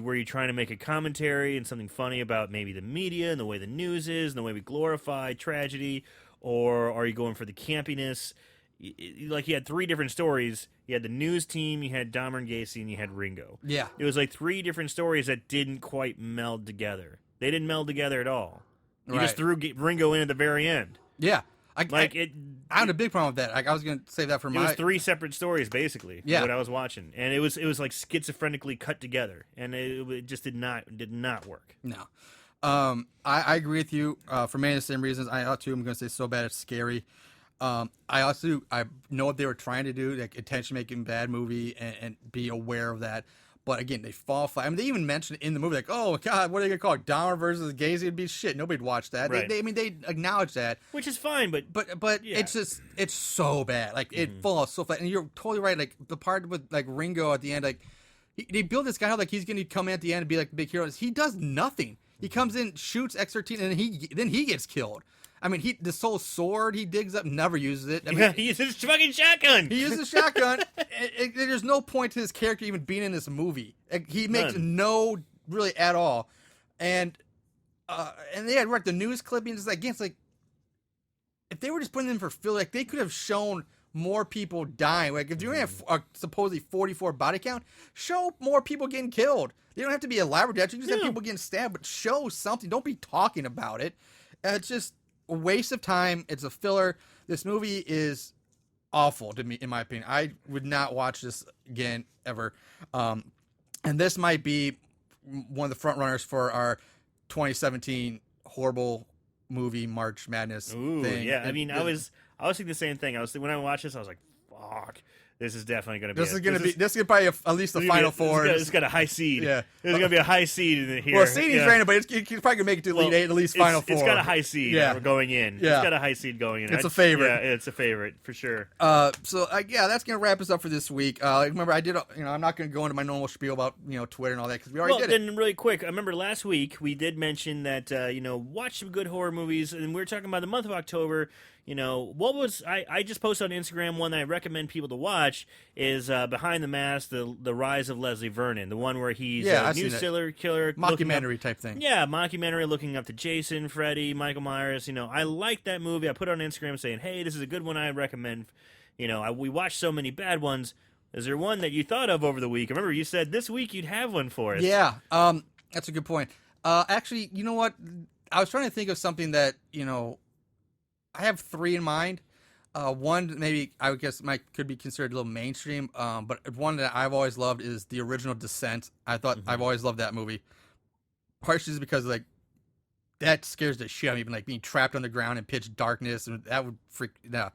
were you trying to make a commentary and something funny about maybe the media and the way the news is and the way we glorify tragedy, or are you going for the campiness? Like, you had 3 different stories. You had the news team, you had Dahmer and Gacy, and you had Ringo. Yeah. It was like 3 different stories that didn't quite meld together. They didn't meld together at all. You just threw Ringo in at the very end. Yeah. I had a big problem with that. I was going to say that for It was 3 separate stories, basically. Yeah. What I was watching, and it was like schizophrenically cut together, and it just did not work. No. I agree with you for many of the same reasons. I too am going to say so bad it's scary. I know what they were trying to do, like attention making bad movie, and be aware of that. But again, they fall flat. I mean, they even mentioned in the movie, like, oh God, what are they gonna call it? Dahmer versus Gacy? It'd be shit. Nobody'd watch that. Right. They acknowledge that, which is fine. But yeah. it's so bad. Like it falls so flat. And you're totally right. Like the part with like Ringo at the end, like they build this guy up like he's gonna come in at the end and be like the big hero. He does nothing. He comes in, shoots X-13, and then he gets killed. I mean, the soul sword he digs up, never uses it. I mean, he uses his fucking shotgun. He uses a shotgun. There's no point to his character even being in this movie. He makes no really at all. And they had the news clippings. Again, it's like if they were just putting them for filler, like they could have shown more people dying. Like if you have a supposedly 44 body count, show more people getting killed. They don't have to be elaborate deaths. You just have people getting stabbed, but show something. Don't be talking about it. It's just a waste of time. It's a filler. This movie is awful to me, in my opinion. I would not watch this again ever. And this might be one of the front runners for our 2017 horrible movie March Madness thing. Yeah, I mean, I was thinking the same thing. When I watched this, I was like, "Fuck, this is definitely going to be." This is probably at least the final 4. It's got a high seed. Yeah, there's going to be a high seed in here. Well, seeding's random, but it's probably going to make it to Elite 8, at least final 4. It's got a high seed. Yeah, going in. Yeah. It's got a high seed going in. It's a favorite. Yeah, it's a favorite for sure. So that's going to wrap us up for this week. Remember, I did. I'm not going to go into my normal spiel about Twitter and all that because we already did it. Then really quick, I remember last week we did mention that watch some good horror movies, and we were talking about the month of October. What was I just posted on Instagram one that I recommend people to watch is Behind the Mask, the Rise of Leslie Vernon, the one where he's a new serial killer mockumentary type thing. Yeah, mockumentary looking up to Jason, Freddy, Michael Myers. I like that movie. I put it on Instagram saying, hey, this is a good one I recommend. We watched so many bad ones. Is there one that you thought of over the week? I remember you said this week you'd have one for us. Yeah, that's a good point. Actually, you know what? I was trying to think of something that I have 3 in mind. One maybe I would guess could be considered a little mainstream, but one that I've always loved is the original Descent. I've always loved that movie, partially just because that scares the shit out of me. Even like being trapped on the ground in pitch darkness, and that would freak. No,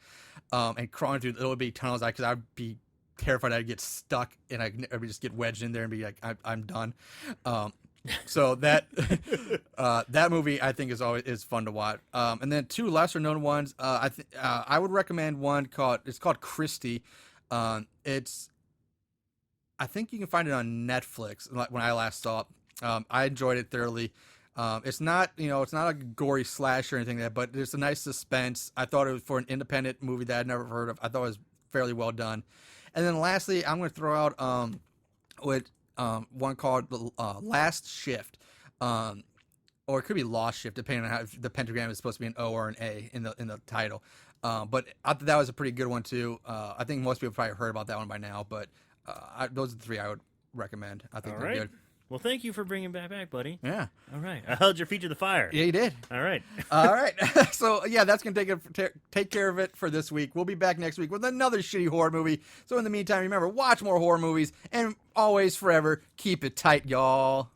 and crawling through little bitty tunnels, because I'd be terrified I'd get stuck and I would just get wedged in there and be like, I'm done. So that that movie I think is fun to watch. And then 2 lesser known ones. I would recommend one called Christie. I think you can find it on Netflix. When I last saw it, I enjoyed it thoroughly. It's not a gory slasher or anything like that, but there's a nice suspense. I thought it was, for an independent movie that I'd never heard of, I thought it was fairly well done. And then lastly, I'm going to throw out one called Last Shift, or it could be Lost Shift, depending on how, if the pentagram is supposed to be an O or an A in the title. But I thought that was a pretty good one too. I think most people probably heard about that one by now, but those are the 3 I would recommend. I think they're good. Well, thank you for bringing that back, buddy. Yeah. All right. I held your feet to the fire. Yeah, you did. All right. All right. So, yeah, that's going to take care of it for this week. We'll be back next week with another shitty horror movie. So, in the meantime, remember, watch more horror movies and always, forever, keep it tight, y'all.